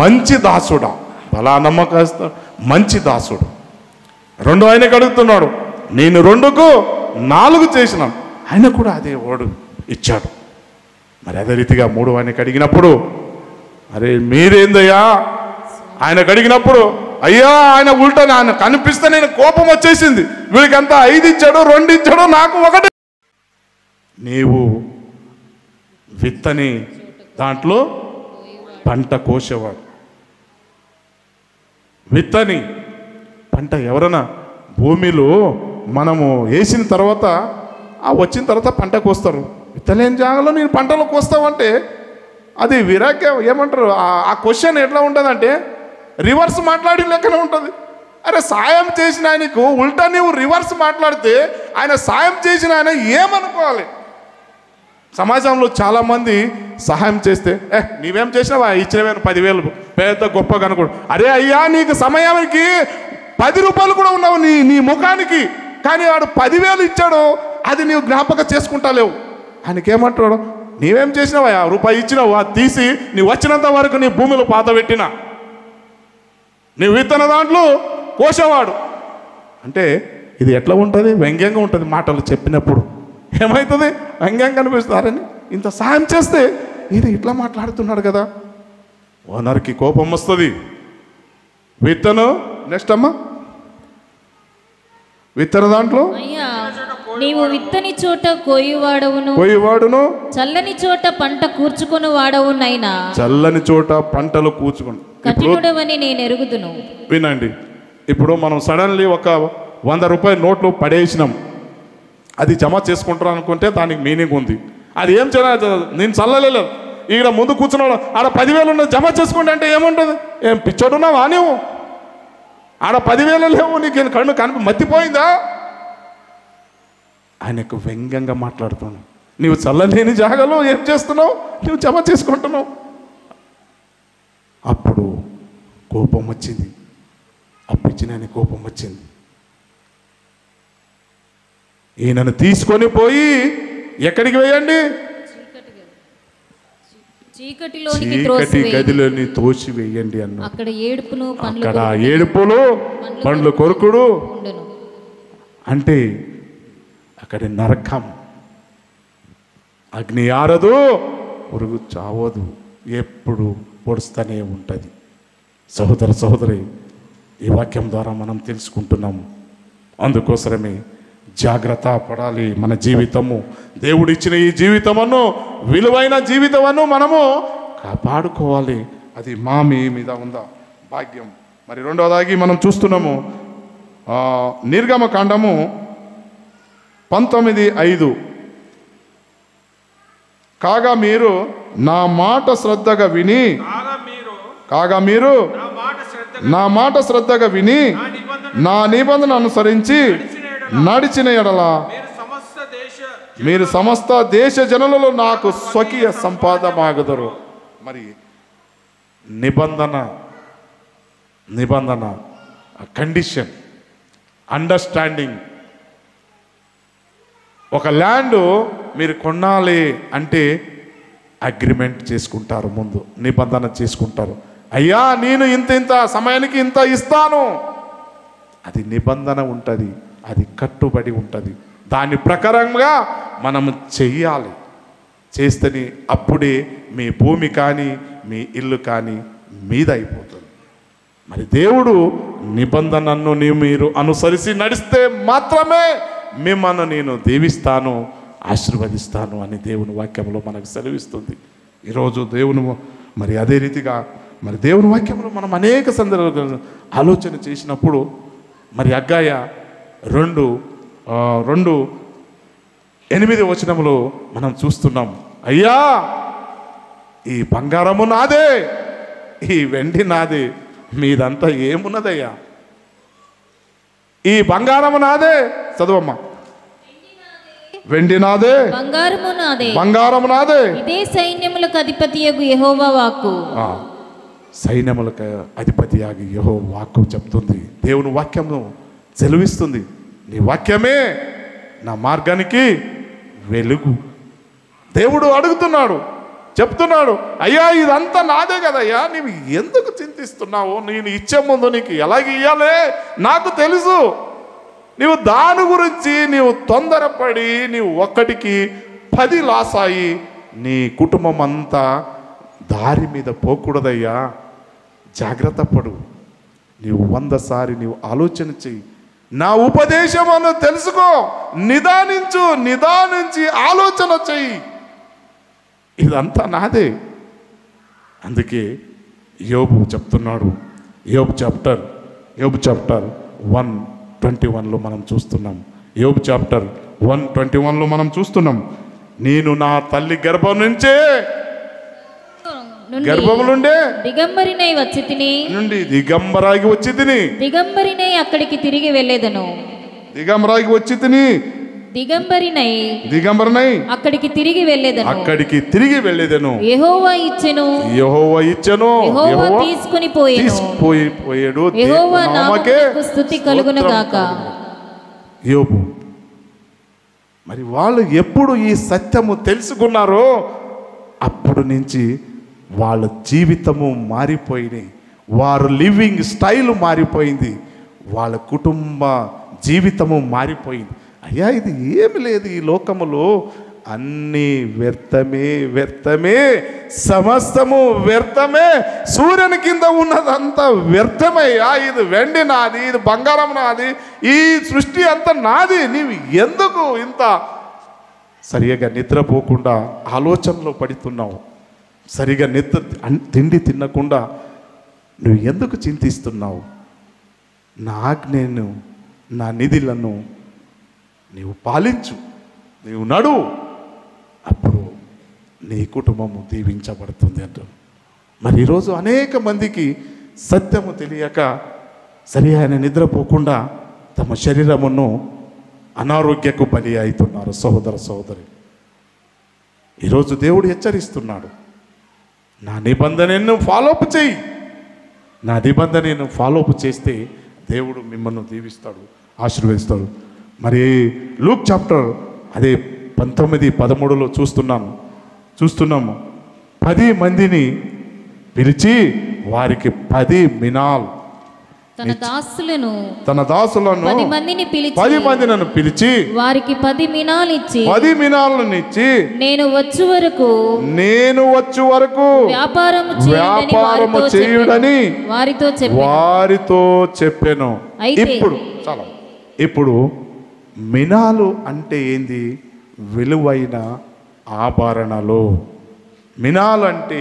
మంచి దాసుడా. బలా నమ్మకస్త మంచి దాసుడు. 2 ఆయనకు అడుగుతున్నాడు, నేను 2కు 4 చేసినాను. ఆయన కూడా అదే వాడు ఇచ్చాడు. మరి అదే రీతిగా 3 ఆయనకు అడిగినప్పుడు, అరే మీరేందయ్యా ఆయనకు అడిగినప్పుడు, అయ్యా ఆయన ఉల్టా ఆయన కనిపిస్తే నేను కోపం వచ్చేసింది, వీడికంతా 5 ఇచ్చాడు, 2 ఇచ్చాడు, నాకు 1. నీవు విత్తని దాంట్లో పంట కోసేవాడు. విత్తని పంట ఎవరైనా భూమిలో మనము వేసిన తర్వాత వచ్చిన తర్వాత పంట కోస్తారు. విత్తలేని జాగాలో నేను పంటలు కోస్తావంటే అది విరాగ్యం ఏమంటారు? ఆ క్వశ్చన్ ఎట్లా ఉంటుందంటే రివర్స్ మాట్లాడిన లెక్కనే ఉంటుంది. అరే సాయం చేసిన ఆయనకు ఉల్టా నీవు రివర్స్ మాట్లాడితే ఆయన సాయం చేసిన ఆయన ఏమనుకోవాలి? సమాజంలో చాలామంది సహాయం చేస్తే నీవేం చేసినావా, ఇచ్చినవేను 10,000 పెద్ద గొప్ప కనుకోడు. అరే అయ్యా, నీకు సమయానికి 10 రూపాయలు కూడా ఉన్నావు నీ ముఖానికి, కానీ వాడు 10,000 ఇచ్చాడు, అది నీవు జ్ఞాపక చేసుకుంటలేవు. ఆయనకేమంటాడు, నీవేం చేసినావా, రూపాయి ఇచ్చినావు, అది తీసి నీవు వచ్చినంత వరకు నీ భూమిలో పాత పెట్టినా, నీ విత్తన దాంట్లో కోసేవాడు. అంటే ఇది ఎట్లా ఉంటుంది, వ్యంగ్యంగా ఉంటుంది. మాటలు చెప్పినప్పుడు ఏమవుతుంది, వ్యంగ్యంగా అనిపిస్తారని ఇంత సహాయం చేస్తే ఈయన ఇట్లా మాట్లాడుతున్నాడు కదా. ఓనర్కి కోపం వస్తుంది. విత్తనం నెక్స్ట్ అమ్మా, విత్తన దాంట్లో అయ్యా, నీవు విత్తని చోట కోయువాడవును, చల్లని చోట పంట కూర్చుకొని వాడవునైనా, చల్లని చోట పంటలు కూర్చుకొని కఠినుడవని నేను ఎరుగుదును. వినండి, ఇప్పుడు మనం సడన్లీ ఒక 100 రూపాయల నోట్లు పడేసినాం, అది జమ చేసుకుంటారు అనుకుంటే దానికి మీనింగ్ ఉంది. అది ఏం చేయాలి, నేను చల్లలేదు, ఇక్కడ ముందు కూర్చున్నాడు, ఆడ 10,000 ఉన్నది జమ చేసుకోండి అంటే ఏముంటుంది, ఏం పిచ్చోడున్నావా నీవు, ఆడ 10,000 లేవు, నీకు కన్ను మత్తిపోయిందా. ఆయనకు వ్యంగ్యంగా మాట్లాడుతున్నావు. నీవు చల్లలేని జాగాలో ఏం చేస్తున్నావు, నువ్వు జమ చేసుకుంటున్నావు. అప్పుడు కోపం వచ్చింది, అప్పిచ్చిన కోపం వచ్చింది. ఈయనను తీసుకొని పోయి ఎక్కడికి వేయండి, చీకటి గదిలోని తోసి వేయండి అన్న. అక్కడ ఏడుపులు పండ్లు కొరుకుడు అంటే అక్కడ నరకం, అగ్ని ఆరదు, పురుగు చావదు, ఎప్పుడు పొడుస్తూనే ఉంటుంది. సహోదరి, ఈ వాక్యం ద్వారా మనం తెలుసుకుంటున్నాము. అందుకోసమే జాగ్రత్త పడాలి. మన జీవితము, దేవుడిచ్చిన ఈ జీవితమును, విలువైన జీవితమును మనము కాపాడుకోవాలి. అది మీ మీద ఉందా భాగ్యం. మరి రెండవదాగి మనం చూస్తున్నాము నిర్గమకాండము 19:5. కాగా మీరు నా మాట శ్రద్ధగా విని నా మాట శ్రద్ధగా విని నా నిబంధన అనుసరించి నడిచిన ఎడల మీరు సమస్త దేశ జనులలో నాకు స్వకీయ సంపాదమాగుదురు. మరి నిబంధన కండిషన్, అండర్స్టాండింగ్. ఒక ల్యాండ్ మీరు కొనాలి అంటే అగ్రిమెంట్ చేసుకుంటారు, ముందు నిబంధన చేసుకుంటారు. అయ్యా, నేను ఇంత సమయానికి ఇంత ఇస్తాను, అది నిబంధన ఉంటుంది, అది కట్టుబడి ఉంటుంది. దాని ప్రకారంగా మనం చెయ్యాలి. చేస్తేనే అప్పుడే మీ భూమి కానీ మీ ఇల్లు కానీ మీద అయిపోతుంది. మరి దేవుడు నిబంధనను మీరు అనుసరిసి నడిస్తే మాత్రమే మిమ్మల్ని నేను దీవిస్తాను, ఆశీర్వదిస్తాను అని దేవుని వాక్యంలో మనకు సెలవిస్తుంది. ఈరోజు దేవుని మరి అదే రీతిగా మరి దేవుని వాక్యంలో మనం అనేక సందర్భాలు ఆలోచన చేసినప్పుడు మరి హగ్గయి 2:8 వచనంలో మనం చూస్తున్నాం. అయ్యా, ఈ బంగారము నాదే, ఈ వెండి నాదే, మీదంతా ఏమున్నదయ్యా, ఈ బంగారము నాదే. చదువమ్మా. వెండి నాదే, బంగారము నాదే, ఇదే సైన్యములకు అధిపతియగు యెహోవా వాక్కు. సైన్యములకు అధిపతియాగి యెహోవా వాక్కు చెప్తుంది. దేవుని వాక్యము సెలవిస్తుంది. నీ వాక్యమే నా మార్గానికి వెలుగు. దేవుడు అడుగుతున్నాడు, చెప్తున్నాడు, అయ్యా ఇదంతా నాదే కదయ్యా, నీవు ఎందుకు చింతిస్తున్నావు, నేను ఇచ్చే ముందు నీకు ఎలాగ ఇయ్యాలే నాకు తెలుసు. నీవు దాని గురించి నీవు తొందరపడి నీవు 1కి 10 లాస్ అయ్యి నీ కుటుంబం అంతా దారి మీద పోకూడదయ్యా. జాగ్రత్త పడు. నీవు 100 సారి నీవు ఆలోచన చెయ్యి, నా ఉపదేశమును తెలుసుకో, నిదానించి ఆలోచన చెయ్యి. ఇదంతా నాదే. అందుకే యోబు చెప్తున్నాడు. యోబు చాప్టర్ 1:21లో మనం చూస్తున్నాం. యోబు చాప్టర్ 1:21లో మనం చూస్తున్నాం. నేను నా తల్లి గర్భం నుంచే గర్భములుండే దిగంబరినై వచ్చి తిని నుండి దిగంబరాగి వచ్చి తిని దిగంబరినై అక్కడికి తిరిగి వెళ్ళేదను. దిగంబరాగి వచ్చి తిని దిగంబరనై అక్కడికి తిరిగి వెళ్ళేదను. యెహోవా ఇచ్చెను, యెహోవా తీసుకొని పోయాడు. యెహోవా నామమునకు స్తుతి కలుగును గాక. యోబు మరి వాళ్ళు ఎప్పుడు ఈ సత్యము తెలుసుకున్నారో అప్పుడు నుంచి వాళ్ళ జీవితము మారిపోయినాయి. వారు లివింగ్ స్టైల్ మారిపోయింది. వాళ్ళ కుటుంబ జీవితము మారిపోయింది. అయ్యా, ఇది ఏమి లేదు ఈ లోకములో, అన్నీ వ్యర్థమే, సమస్తము వ్యర్థమే, సూర్యుని కింద ఉన్నదంతా వ్యర్థమయ్యా. ఇది వెండి నాది, ఇది బంగారం నాది, ఈ సృష్టి అంతా నాది. నీవు ఎందుకు ఇంత సరిగా నిద్రపోకుండా ఆలోచనలో పడుతున్నావు? సరిగా తిండి తినకుండా నువ్వు ఎందుకు చింతిస్తున్నావు? నేను నా నిధులను నీవు పాలించు, నీవు నడు, అప్పుడు నీ కుటుంబము దీవించబడుతుంది అంటారు. మరి ఈరోజు అనేక మందికి సత్యము తెలియక సరి అయిన నిద్రపోకుండా తమ శరీరమును అనారోగ్యకు బలి అవుతున్నారు. సోదరి, ఈరోజు దేవుడు హెచ్చరిస్తున్నాడు, నా నిబంధనను ఫాలోఅప్ చేయి. నా నిబంధనను ఫాలోఅప్ చేస్తే దేవుడు మిమ్మల్ని దీవిస్తాడు, ఆశీర్వదిస్తాడు. మరి లూక్ చాప్టర్ అదే 19:13 చూస్తున్నాము. 10 మందిని పిలిచి వారికి 10 మినాల్, తన దాసులను 10 మందిని పిలిచి వారికి 10 మినాలు ఇచ్చి నేను వచ్చు వరకు వ్యాపారము చేయుడని వారితో చెప్పాను. ఇప్పుడు మినాలు అంటే ఏంది? విలువైన ఆభరణాలు. మినాలు అంటే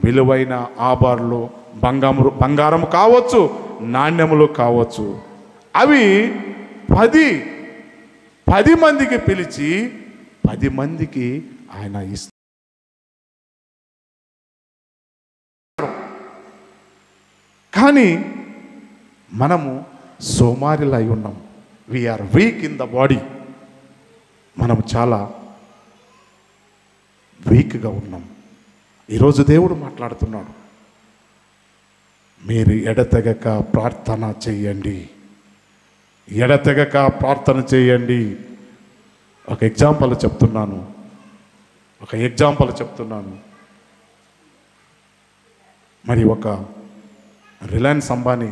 విలువైన ఆభరణాలు, బంగారం కావచ్చు, నాణ్యములు కావచ్చు. అవి 10 మందికి పిలిచి 10 మందికి ఆయన ఇస్తారు. కానీ మనము సోమారిలై ఉన్నాం. We are weak in the body. మనం చాలా వీక్గా ఉన్నాం. ఈరోజు దేవుడు మాట్లాడుతున్నాడు, మీరు ఎడతెగక ప్రార్థన చేయండి. ఒక ఎగ్జాంపుల్ చెప్తున్నాను. మరి ఒక రిలయన్స్ అంబానీ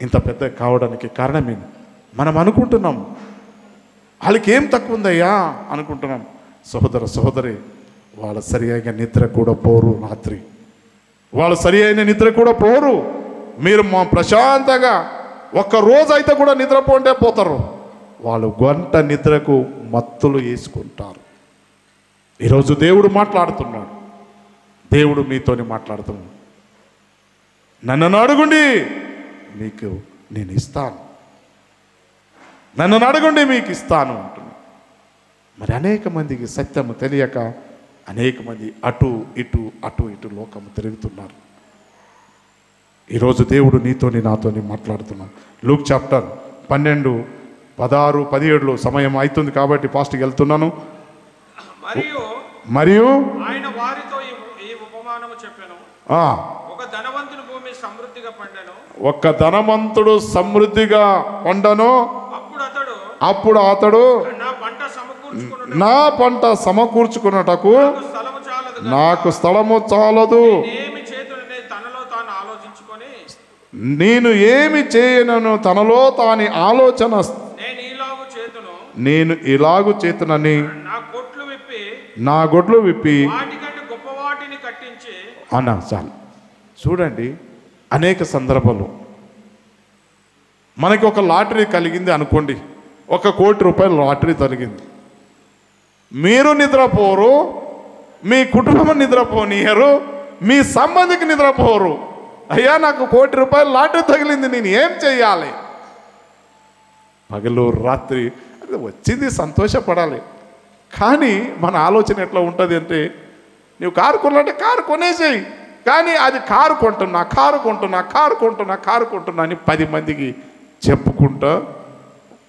ఇంత పెద్ద కావడానికి కారణమేంటి? మనం అనుకుంటున్నాం వాళ్ళకి ఏం తక్కువ ఉందయ్యా అనుకుంటున్నాం. సహోదరి, వాళ్ళ సరి అయిన నిద్ర కూడా పోరు. రాత్రి వాళ్ళు సరి అయిన నిద్ర కూడా పోరు. మీరు ప్రశాంతంగా ఒక్క రోజు అయితే కూడా నిద్రపోండే పోతారు. వాళ్ళు గంట నిద్రకు మత్తులు వేసుకుంటారు. ఈరోజు దేవుడు మాట్లాడుతున్నాడు. దేవుడు మీతోని మాట్లాడుతున్నాడు. నన్ను అడుగుండి మీకు నేను ఇస్తాను, నన్ను అడగండి మీకు ఇస్తాను అంటున్నాను. మరి అనేక మందికి సత్యము తెలియక అనేక మంది అటు ఇటు లోకము తిరుగుతున్నారు. ఈరోజు దేవుడు నీతోని నాతోని మాట్లాడుతున్నాం. లూక్ చాప్టర్ 12, 16, 17 సమయం అవుతుంది కాబట్టి ఫాస్ట్కి వెళ్తున్నాను. మరియు ఆయన వారితో ఈ ఉపమానము చెప్పెను. ఒక ధనవంతుడు సమృద్ధిగా పండను. అప్పుడు అతడు నా పంట సమకూర్చుకున్నటకు నాకు స్థలము చాలదు, నేను ఏమి చేయనను తనలో తాని ఆలోచన, నేను ఇలాగు చేతునని నా గొడ్లు విప్పి అన్నా. చాలు చూడండి, అనేక సందర్భాలు మనకి ఒక లాటరీ కలిగింది అనుకోండి, 1 కోటి రూపాయల లాటరీ కలిగింది. మీరు నిద్రపోరు, మీ కుటుంబం నిద్రపోనియరు, మీ సంబంధికి నిద్రపోరు. అయ్యా, నాకు 1 కోటి రూపాయల లాటరీ తగిలింది, నేను ఏం చెయ్యాలి? పగలు రాత్రి వచ్చింది సంతోషపడాలి. కానీ మన ఆలోచన ఎట్లా ఉంటుంది అంటే, నువ్వు కారు కొనాలంటే కారు కొనేసేయి, కానీ అది కారు కొంటున్నా అని 10 మందికి చెప్పుకుంటా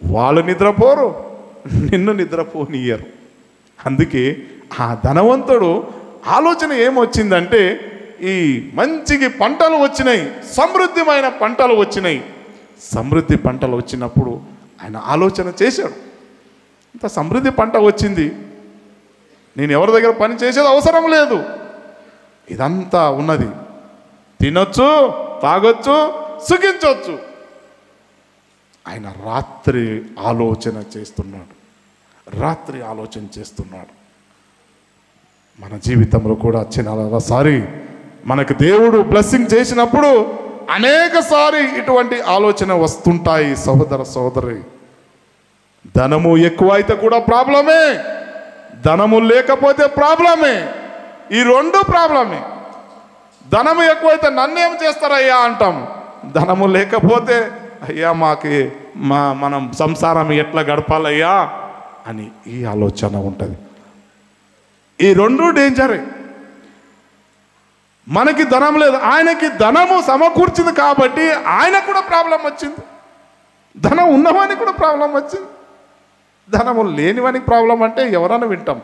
వాళ్ళు నిద్రపోరు, నిన్ను నిద్రపోనియ్యరు. అందుకే ఆ ధనవంతుడు ఆలోచన ఏమొచ్చిందంటే, ఈ మంచికి పంటలు వచ్చినాయి, సమృద్ధిమైన పంటలు వచ్చినాయి. సమృద్ధి పంటలు వచ్చినప్పుడు ఆయన ఆలోచన చేశాడు, ఇంత సమృద్ధి పంట వచ్చింది, నేను ఎవరి దగ్గర పని చేసేది అవసరం లేదు, ఇదంతా ఉన్నది, తినొచ్చు, తాగొచ్చు, సుఖించవచ్చు. ఆయన రాత్రి ఆలోచన చేస్తున్నాడు. మన జీవితంలో కూడా చిన్నసారి మనకు దేవుడు బ్లెస్సింగ్ చేసినప్పుడు అనేకసారి ఇటువంటి ఆలోచన వస్తుంటాయి. సహోదర సహోదరి, ధనము ఎక్కువ అయితే కూడా ప్రాబ్లమే, ధనము లేకపోతే ప్రాబ్లమే. ఈ రెండు ప్రాబ్లమే. ధనము ఎక్కువైతే నన్నేం చేస్తారయ్యా అంటాం, ధనము లేకపోతే అయ్యా మనం సంసారం ఎట్లా గడపాలయ్యా అని ఈ ఆలోచన ఉంటుంది. ఈ రెండు డేంజరే. మనకి ధనం లేదు, ఆయనకి ధనము సమకూర్చింది కాబట్టి ఆయన కూడా ప్రాబ్లం వచ్చింది. ధనం ఉన్నవానికి కూడా ప్రాబ్లం వచ్చింది, ధనము లేనివానికి ప్రాబ్లం అంటే ఎవరైనా వింటాం.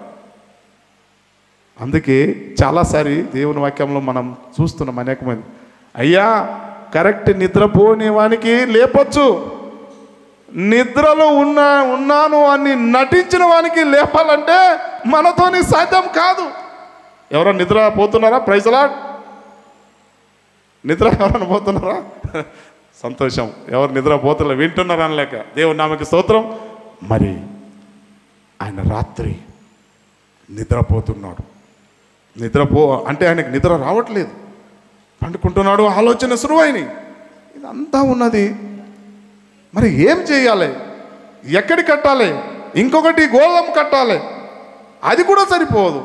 అందుకే చాలాసారి దేవుని వాక్యంలో మనం చూస్తున్నాం అనేక మంది, అయ్యా కరెక్ట్ నిద్రపోని వానికి లేపొచ్చు, నిద్రలో ఉన్నాను అని నటించిన వానికి లేపాలంటే మనతోని సాధ్యం కాదు. ఎవరైనా నిద్ర పోతున్నారా? Praise lord. నిద్ర ఎవరైనా పోతున్నారా? సంతోషం. ఎవరు నిద్ర పోతున్నారు వింటున్నారా అనలేక దేవుని నామకి స్తోత్రం. మరి ఆయన రాత్రి నిద్రపోతున్నాడు. అంటే ఆయనకు నిద్ర రావట్లేదు, పండుకుంటున్నాడు, ఆలోచన సురువైనవి, ఇదంతా ఉన్నది. మరి ఏం చేయాలి? ఎక్కడి కట్టాలి? ఇంకొకటి గోళం కట్టాలి, అది కూడా సరిపోదు.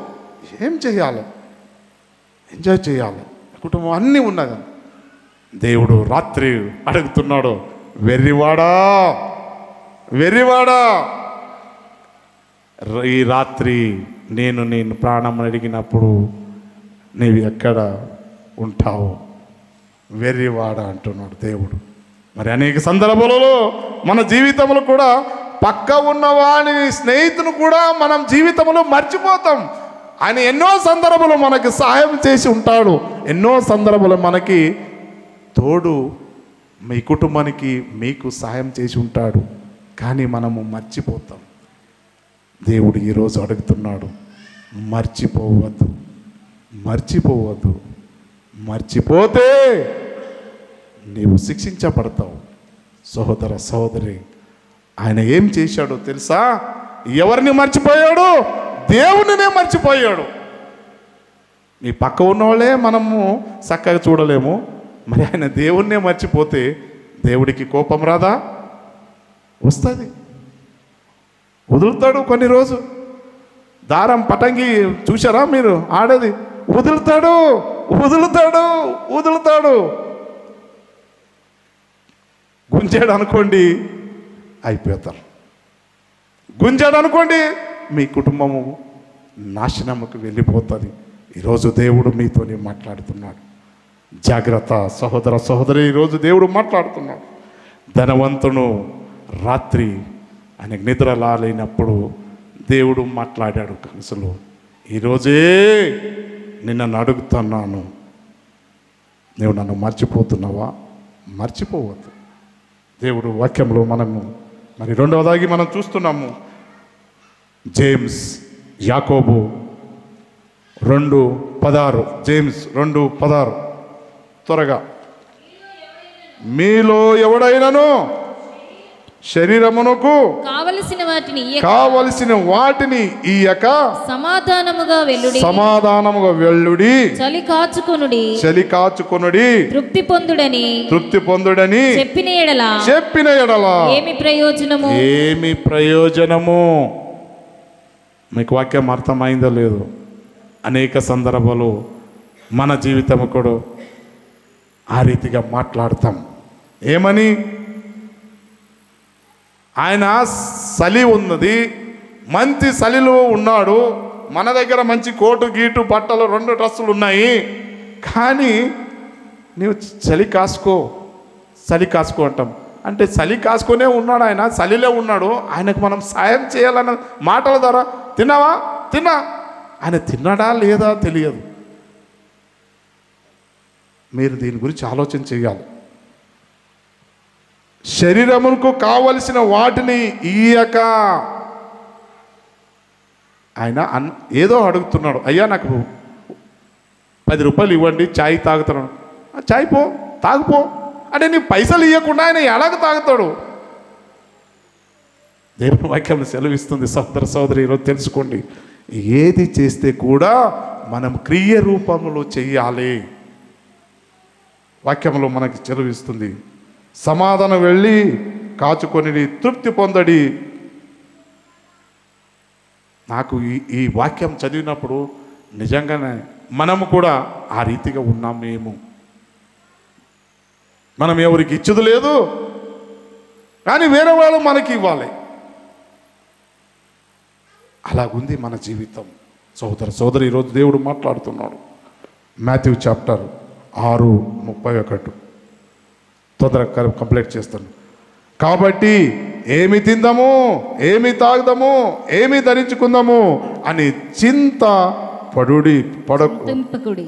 ఏం చేయాలి? ఎంజాయ్ చేయాలి, కుటుంబం అన్నీ ఉన్నది. దేవుడు రాత్రి అడుగుతున్నాడు, వెర్రివాడా ఈ రాత్రి నేను ప్రాణం అడిగినప్పుడు నీవు ఎక్కడ ఉంటావు? వెర్రివాడా అంటున్నాడు దేవుడు. మరి అనేక సందర్భాలలో మన జీవితంలో కూడా పక్క ఉన్నవాని స్నేహితును కూడా మనం జీవితంలో మర్చిపోతాం. ఆయన ఎన్నో సందర్భాలు మనకి సహాయం చేసి ఉంటాడు, ఎన్నో సందర్భాలు మనకి తోడు, మీ కుటుంబానికి మీకు సహాయం చేసి ఉంటాడు. కానీ మనము మర్చిపోతాం. దేవుడు ఈరోజు అడుగుతున్నాడు, మర్చిపోవద్దు. మర్చిపోతే నీవు శిక్షించబడతావు. సహోదర సహోదరి, ఆయన ఏం చేశాడో తెలుసా? ఎవరిని మర్చిపోయాడు? దేవునినే మర్చిపోయాడు. నీ పక్క ఉన్నవాళ్ళే మనము చక్కగా చూడలేము, మరి ఆయన దేవుణ్ణే మర్చిపోతే దేవుడికి కోపం రాదా? వస్తుంది, వదులుతాడు. కొన్ని రోజు దారం పటంగి చూసారా మీరు ఆడేది? వదులుతాడు. గుంజాడు అనుకోండి అయిపోతారు, గుంజాడు అనుకోండి మీ కుటుంబము నాశనముకు వెళ్ళిపోతుంది. ఈరోజు దేవుడు మీతోనే మాట్లాడుతున్నాడు. జాగ్రత్త సహోదర సహోదరి, ఈరోజు దేవుడు మాట్లాడుతున్నాడు. ధనవంతును రాత్రి ఆయనకు నిద్ర రాలేనప్పుడు దేవుడు మాట్లాడాడు కనసులో. ఈరోజే నిన్ను అడుగుతున్నాను, నువ్వు నన్ను మర్చిపోతున్నావా? మర్చిపోవద్దు. దేవుడు వాక్యంలో మనము మరి రెండవదాగి మనం చూస్తున్నాము, జేమ్స్ యాకోబు 2:16. జేమ్స్ 2:16 త్వరగా. మీలో ఎవడైనాను శరీరమునకు కావలసిన వాటిని ఇయ్యక సమాధానముగా వెళ్ళుడి, చలి కాచుకొనుడి, తృప్తి పొందుడని చెప్పిన ఎడల ఏమి ప్రయోజనము? మీకు వాక్యం అర్థమైందో లేదు? అనేక సందర్భాలు మన జీవితం కూడా ఆ రీతిగా మాట్లాడతాం. ఏమని? ఆయన చలి ఉన్నది, మంచి చలిలో ఉన్నాడు, మన దగ్గర మంచి కోటు గీటు బట్టలు 2 డ్రెస్సులు ఉన్నాయి, కానీ నీవు చలి కాసుకో అంటాం. అంటే చలి కాసుకొనే ఉన్నాడు ఆయన, చలిలో ఉన్నాడు. ఆయనకు మనం సాయం చేయాలన్న మాటల ద్వారా తిన్నావా, తిన్నా, ఆయన తిన్నాడా లేదా తెలియదు. మీరు దీని గురించి ఆలోచన చేయాలి. శరీరమునకు కావలసిన వాటిని ఇయ్యక ఆయన ఏదో అడుగుతున్నాడు. అయ్యా నాకు 10 రూపాయలు ఇవ్వండి, ఛాయ్ తాగుతున్నాడు. ఛాయ్ పో, తాగుపో అంటే నీ పైసలు ఇవ్వకుండా ఆయన ఎలాగ తాగుతాడు? దేవుని వాక్యం సెలవిస్తుంది. సోదర సోదరి, ఈరోజు తెలుసుకోండి, ఏది చేస్తే కూడా మనం క్రియ రూపంలో చెయ్యాలి. వాక్యంలో మనకి సెలవిస్తుంది. సమాధానం వెళ్ళి కాచుకొని తృప్తి పొందడి. నాకు ఈ వాక్యం చదివినప్పుడు నిజంగానే మనము కూడా ఆ రీతిగా ఉన్నాం. మనం ఎవరికి ఇచ్చేది లేదు, కానీ వేరే వాళ్ళు మనకి ఇవ్వాలి. అలాగుంది మన జీవితం. సోదర సోదరి, ఈరోజు దేవుడు మాట్లాడుతున్నాడు. మాథ్యూ చాప్టర్ 6:31 తొందరగా కంప్లీట్ చేస్తాను. కాబట్టి ఏమి తిందాము, ఏమి తాగుదాము, ఏమి ధరించుకుందాము అని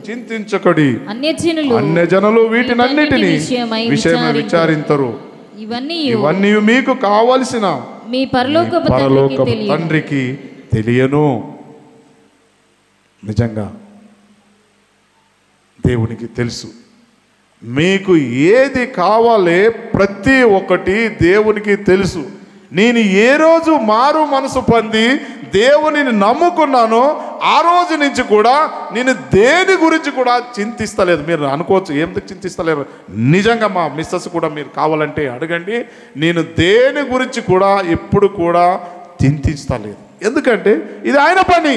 చింతించకుడి. అన్యజనులు వీటినన్నిటిని విషయం విచారించరు. ఇవన్నీ మీకు కావలసిన మీ పరలోకపు తండ్రికి తెలియను. నిజంగా దేవునికి తెలుసు. మీకు ఏది కావాలో ప్రతి ఒక్కటి దేవునికి తెలుసు. నేను ఏ రోజు మారు మనసు పొంది దేవునిని నమ్ముకున్నానో ఆ రోజు నుంచి కూడా నేను దేని గురించి కూడా చింతిస్తలేదు. మీరు అనుకోవచ్చు, ఎందుకు చింతిస్తలేరు? నిజంగా మా మిస్సెస్ కూడా మీరు కావాలంటే అడగండి. నేను దేని గురించి కూడా ఎప్పుడు కూడా చింతిస్తలేదు. ఎందుకంటే ఇది ఆయన పని,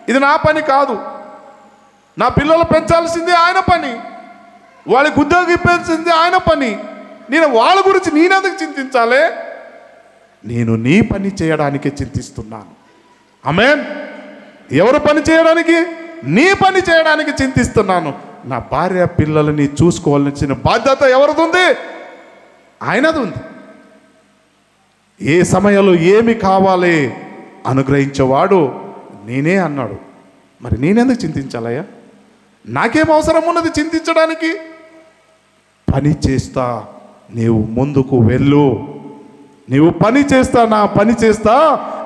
ఇది నా పని కాదు. నా పిల్లలు పెంచాల్సింది ఆయన పని, వాళ్ళకి ఉద్యోగం ఇప్పించింది ఆయన పని. నేను వాళ్ళ గురించి నేనెందుకు చింతించాలి? నేను నీ పని చేయడానికే చింతిస్తున్నాను. ఆమేన్. ఎవరు పని చేయడానికి? నీ పని చేయడానికి చింతిస్తున్నాను. నా భార్య పిల్లలని చూసుకోవాల్సిన బాధ్యత ఎవరిది ఉంది? ఆయనది ఉంది. ఏ సమయంలో ఏమి కావాలి అనుగ్రహించేవాడు నేనే అన్నాడు. మరి నేనెందుకు చింతించాలయ్యా? నాకేం అవసరం ఉన్నది చింతించడానికి? పని చేస్తా, నీవు ముందుకు వెళ్ళు. నీవు పని చేస్తా, నా పని చేస్తా,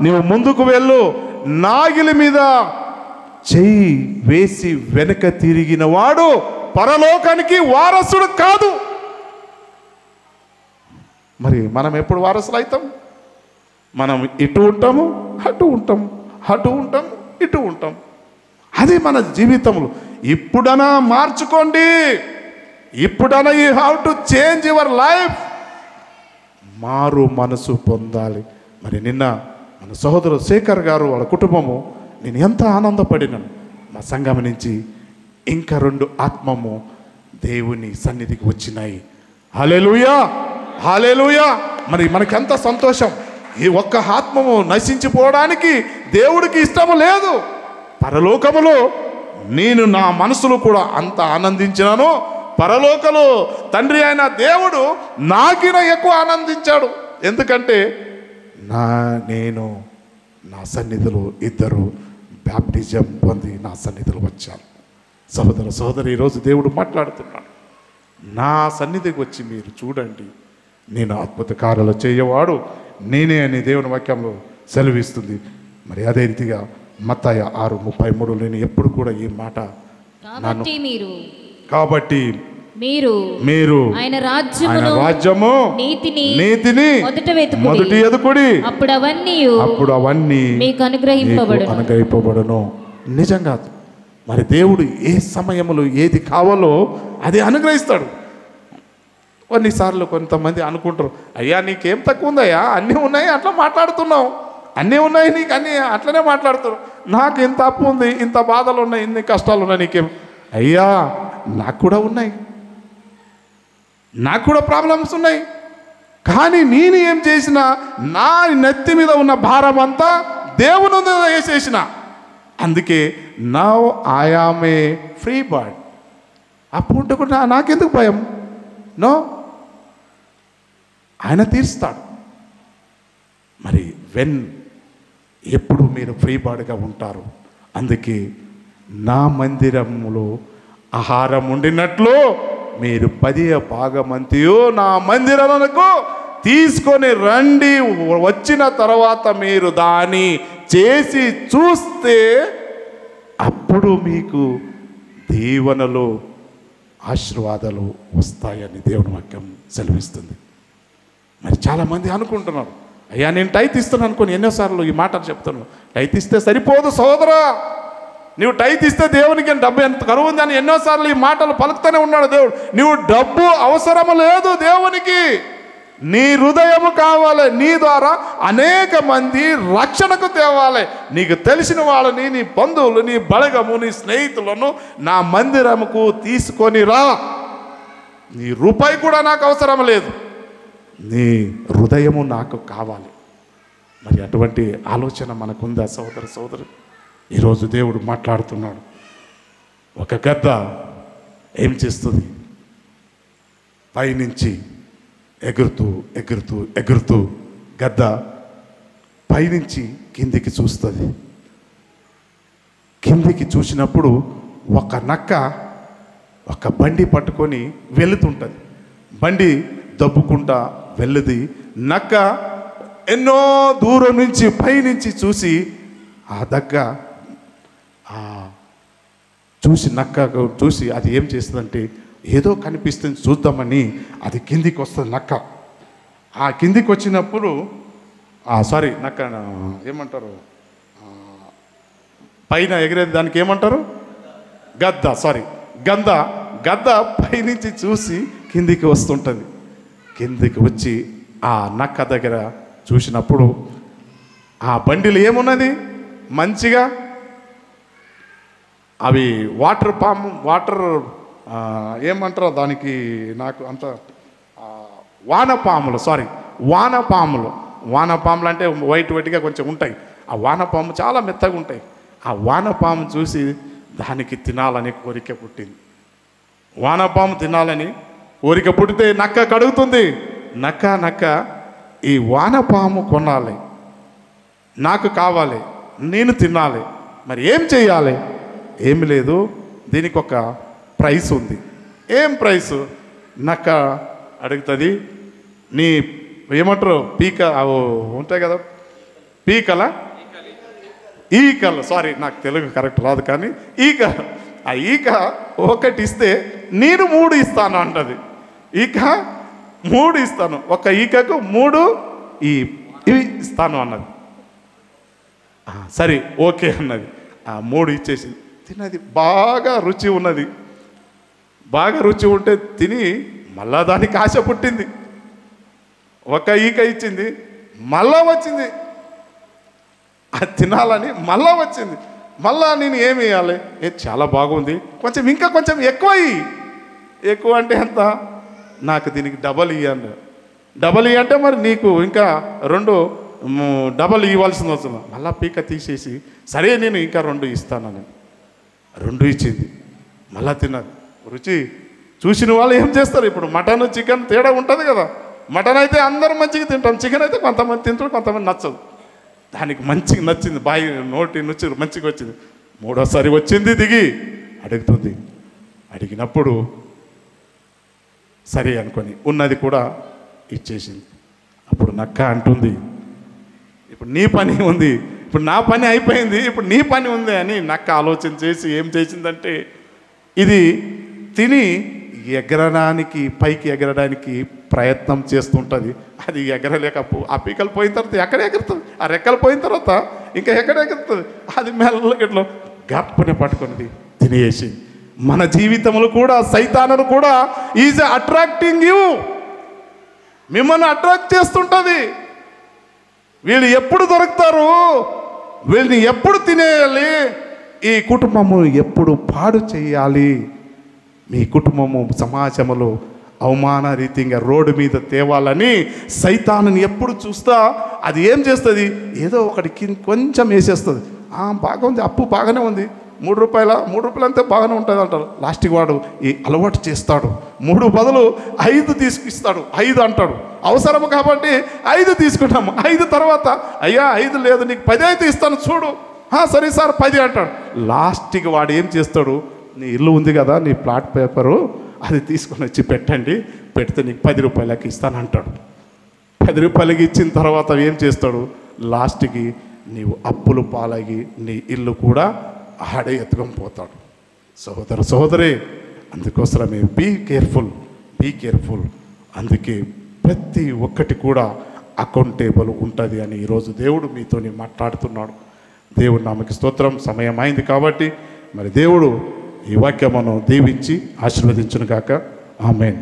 నీవు ముందుకు వెళ్ళు. నాగిలి మీద చెయ్యి వేసి వెనక తిరిగిన వాడు పరలోకానికి వారసుడు కాదు. మరి మనం ఎప్పుడు వారసులు అవుతాం? మనం ఇటు ఉంటాము, అటు ఉంటాం, అటు ఉంటాం, ఇటు ఉంటాం. అది మన జీవితంలో. ఇప్పుడైనా మార్చుకోండి. ఇప్పుడైనా you have to change your life. మారు మనసు పొందాలి. మరి నిన్న మన సహోదరుడు శేఖర్ గారు వాళ్ళ కుటుంబము, నేను ఎంత ఆనందపడినాను. మా సంఘం నుంచి ఇంకా 2 ఆత్మము దేవుని సన్నిధికి వచ్చినాయి. హల్లెలూయా, హల్లెలూయా. మరి మనకి ఎంత సంతోషం. ఈ ఒక్క ఆత్మము నశించిపోవడానికి దేవుడికి ఇష్టము లేదు. పరలోకములో నేను నా మనసులో కూడా అంత ఆనందించినాను. పరలోకలో తండ్రి అయిన దేవుడు నాకిన ఎక్కువ ఆనందించాడు. ఎందుకంటే నేను నా సన్నిధిలో 2 బ్యాప్టిజం పొంది నా సన్నిధిలో వచ్చాను. సహోదర సహోదరి, ఈరోజు దేవుడు మాట్లాడుతున్నాడు. నా సన్నిధికి వచ్చి మీరు చూడండి, నేను అద్భుత కార్యాలు చేయవాడు నేనే అని దేవుని వాక్యంలో సెలవిస్తుంది. మరి అదే రీతిగా మత్తయి 6:33 నేను ఎప్పుడు కూడా ఈ మాట, కాబట్టి మీరు ఆయన రాజ్యము నీతిని మొదటి ఎదుకుడి, అప్పుడు అవన్నీ మీకు అనుగ్రహింపబడును. నిజంగా మరి దేవుడు ఏ సమయంలో ఏది కావాలో అది అనుగ్రహిస్తాడు. కొన్నిసార్లు కొంతమంది అనుకుంటారు, అయ్యా నీకేం తక్కువ ఉందయ్యా, అన్నీ ఉన్నాయి అట్లా మాట్లాడుతున్నావు, అన్నీ ఉన్నాయి నీకు, అన్నీ అట్లనే మాట్లాడుతారు. నాకు ఇంత అప్పు ఉంది, ఇంత బాధలు ఉన్నాయి, ఇన్ని కష్టాలు ఉన్నాయి, నీకేం? అయ్యా నాకు కూడా ఉన్నాయి, నాకు కూడా ప్రాబ్లమ్స్ ఉన్నాయి. కానీ నేను ఏం చేసినా నా నెత్తి మీద ఉన్న భారం అంతా దేవుని మీద వేసేసిన. అందుకే now I am a free bird. అప్పుడు ఉంటే కూడా నాకెందుకు భయం? నో, ఆయన తీరుస్తాడు. మరి ఎప్పుడు మీరు ఫ్రీ బర్డ్గా ఉంటారు. అందుకే నా మందిరములో ఆహారం ఉండినట్లు మీరు 10వ భాగమంతయు నా మందిరమునకు తీసుకొని రండి. వచ్చిన తర్వాత మీరు దాన్ని చేసి చూస్తే అప్పుడు మీకు దీవెనలు ఆశీర్వాదాలు వస్తాయని దేవుని వాక్యం సెలవిస్తుంది. మరి చాలామంది అనుకుంటున్నారు, అయ్యా నేను టైత్ ఇస్తాను అనుకోని ఎన్నోసార్లు ఈ మాటలు చెప్తాను. టైత్ ఇస్తే సరిపోదు సోదరా, నువ్వు టైత్ ఇస్తే దేవునికి డబ్బు ఎంత కరువు ఉందని ఎన్నోసార్లు ఈ మాటలు పలుకుతూనే ఉన్నాడు దేవుడు. నువ్వు డబ్బు అవసరము లేదు దేవునికి, నీ హృదయము కావాలి. నీ ద్వారా అనేక మంది రక్షణకు తేవాలి. నీకు తెలిసిన వాళ్ళని, నీ బంధువులు, నీ బలగము, నీ స్నేహితులను నా మందిరముకు తీసుకొని రా. నీ రూపాయి కూడా నాకు అవసరం లేదు, నీ హృదయము నాకు కావాలి. మరి అటువంటి ఆలోచన మనకుందా సోదర సోదరు? ఈరోజు దేవుడు మాట్లాడుతున్నాడు. ఒక గద్ద ఏం చేస్తుంది? పైనుంచి ఎగురుతూ ఎగురుతూ ఎగురుతూ గద్ద పైనుంచి కిందికి చూస్తుంది. కిందికి చూసినప్పుడు ఒక నక్క ఒక బండి పట్టుకొని వెళుతుంటుంది. బండి దబ్బుకుంటా వెళ్ళది. నక్క ఎన్నో దూరం నుంచి పైనుంచి చూసి నక్క చూసి అది ఏం చేస్తుందంటే ఏదో కనిపిస్తుంది చూద్దామని అది కిందికి వస్తుంది నక్క. ఆ కిందికి వచ్చినప్పుడు నక్క ఏమంటారు, పైన ఎగిరేది దానికి ఏమంటారు? గద్ద. గద్ద పైనుంచి చూసి కిందికి వస్తుంటుంది. కిందికి వచ్చి ఆ నక్క దగ్గర చూసినప్పుడు ఆ బండిలో ఏమున్నది? మంచిగా అవి వాటర్ ఏమంటారో దానికి నాకు అంత వానపాములు అంటే వైట్గా కొంచెం ఉంటాయి. ఆ వానపాము చాలా మెత్తగా ఉంటాయి. ఆ వానపాము చూసి దానికి తినాలని కోరిక పుట్టింది. వానపాము తినాలని కోరిక పుట్టితే నక్క కడుగుతుంది. నక్క ఈ వానపాము కొనాలి, నాకు కావాలి, నేను తినాలి, మరి ఏం చేయాలి? ఏమి లేదు, దీనికి ఒక ప్రైస్ ఉంది. ఏం ప్రైస్? నక్క అడుగుతుంది, నీ ఏమంటారు ఉంటాయి కదా ఈకలు నాకు తెలుగు కరెక్ట్ రాదు కానీ ఆ ఈక ఒకటి ఇస్తే నేను 3 ఇస్తాను అంటది. ఈక 3 ఇస్తాను, ఒక ఈకకు 3 ఇవి ఇస్తాను అన్నది. సరే ఓకే అన్నది. 3 ఇచ్చేసి తిన్నది. బాగా రుచి ఉన్నది. బాగా రుచి ఉంటే తిని మళ్ళా దానికి ఆశ పుట్టింది. ఒక ఈక ఇచ్చింది, మళ్ళా వచ్చింది అది తినాలని, మళ్ళా వచ్చింది. మళ్ళా నేను ఏమి వేయాలి? చాలా బాగుంది, ఇంకా కొంచెం ఎక్కువ అంటే ఎంత? నాకు దీనికి డబల్ ఇవ్వండి. డబల్ అంటే మరి నీకు ఇంకా 2 డబల్ ఇవ్వాల్సింది వస్తుంది. మళ్ళా పీక తీసేసి సరే నేను ఇంకా 2 ఇస్తానని 2 ఇచ్చింది. మళ్ళా తిన్నది. రుచి చూసిన వాళ్ళు ఏం చేస్తారు? ఇప్పుడు మటన్ చికెన్ తేడా ఉంటుంది కదా. మటన్ అయితే అందరం మంచిగా తింటాం, చికెన్ అయితే కొంతమంది తింటారు, కొంతమంది నచ్చదు. దానికి మంచిగా నచ్చింది, నోటి నుంచి మంచిగా వచ్చింది. 3వసారి వచ్చింది, దిగి అడుగుతుంది. అడిగినప్పుడు సరే అనుకొని ఉన్నది కూడా ఇచ్చేసింది. అప్పుడు నక్క అంటుంది, ఇప్పుడు నీ పని ఉంది, ఇప్పుడు నా పని అయిపోయింది, ఇప్పుడు నీ పని ఉంది అని నక్క ఆలోచన చేసి ఏం చేసిందంటే ఇది తిని పైకి ఎగరడానికి ప్రయత్నం చేస్తుంటుంది. అది ఎగరలేక ఆ పీకలు పోయిన తర్వాత ఎక్కడ ఎగురుతుంది? ఆ రెక్కలు పోయిన తర్వాత ఇంకా ఎక్కడ ఎగురుతుంది? అది మెల్లగట్లో గప్పని పట్టుకున్నది, తినేసి. మన జీవితంలో కూడా సైతానును కూడా ఈజ్ అట్రాక్టింగ్ యూ, మిమ్మల్ని అట్రాక్ట్ చేస్తుంటుంది. వీళ్ళు ఎప్పుడు దొరుకుతారు, వీళ్ళని ఎప్పుడు తినేయాలి, ఈ కుటుంబము ఎప్పుడు పాడు చేయాలి, మీ కుటుంబము సమాజంలో అవమాన రీతిగా రోడ్డు మీద తేవాలని సైతానుని ఎప్పుడు చూస్తా అది ఏం చేస్తుంది? ఏదో ఒకటి కొంచెం వేసేస్తుంది. బాగుంది, అప్పు బాగానే ఉంది, 3 రూపాయలు అంతే బాగానే ఉంటుంది అంటారు. లాస్ట్కి వాడు ఈ అలవాటు చేస్తాడు. 3 బదులు 5 తీసుకిస్తాడు, 5 అంటాడు. అవసరం కాబట్టి 5 తీసుకున్నాము. 5 తర్వాత అయ్యా 5 లేదు, నీకు 10 అయితే ఇస్తాను చూడు. సరే సార్ 10 అంటాడు. లాస్ట్కి వాడు ఏం చేస్తాడు, నీ ఇల్లు ఉంది కదా, నీ ప్లాట్ పేపరు అది తీసుకొని వచ్చి పెట్టండి, పెడితే నీకు 10 రూపాయలకి ఇస్తానంటాడు. 10 రూపాయలకి ఇచ్చిన తర్వాత ఏం చేస్తాడు, లాస్ట్కి నీవు అప్పులు పాలగి నీ ఇల్లు కూడా ఆడే ఎత్తుకొని పోతాడు. సహోదరి, అందుకోసమే బీ కేర్ఫుల్. అందుకే ప్రతి ఒక్కటి కూడా అకౌంటేబుల్ ఉంటుంది అని ఈరోజు దేవుడు మీతోని మాట్లాడుతున్నాడు. దేవుడు నామకి స్తోత్రం. సమయం అయింది కాబట్టి మరి దేవుడు ఈ వాక్యమును దీవించి ఆశీర్వదించును గాక. ఆమేన్.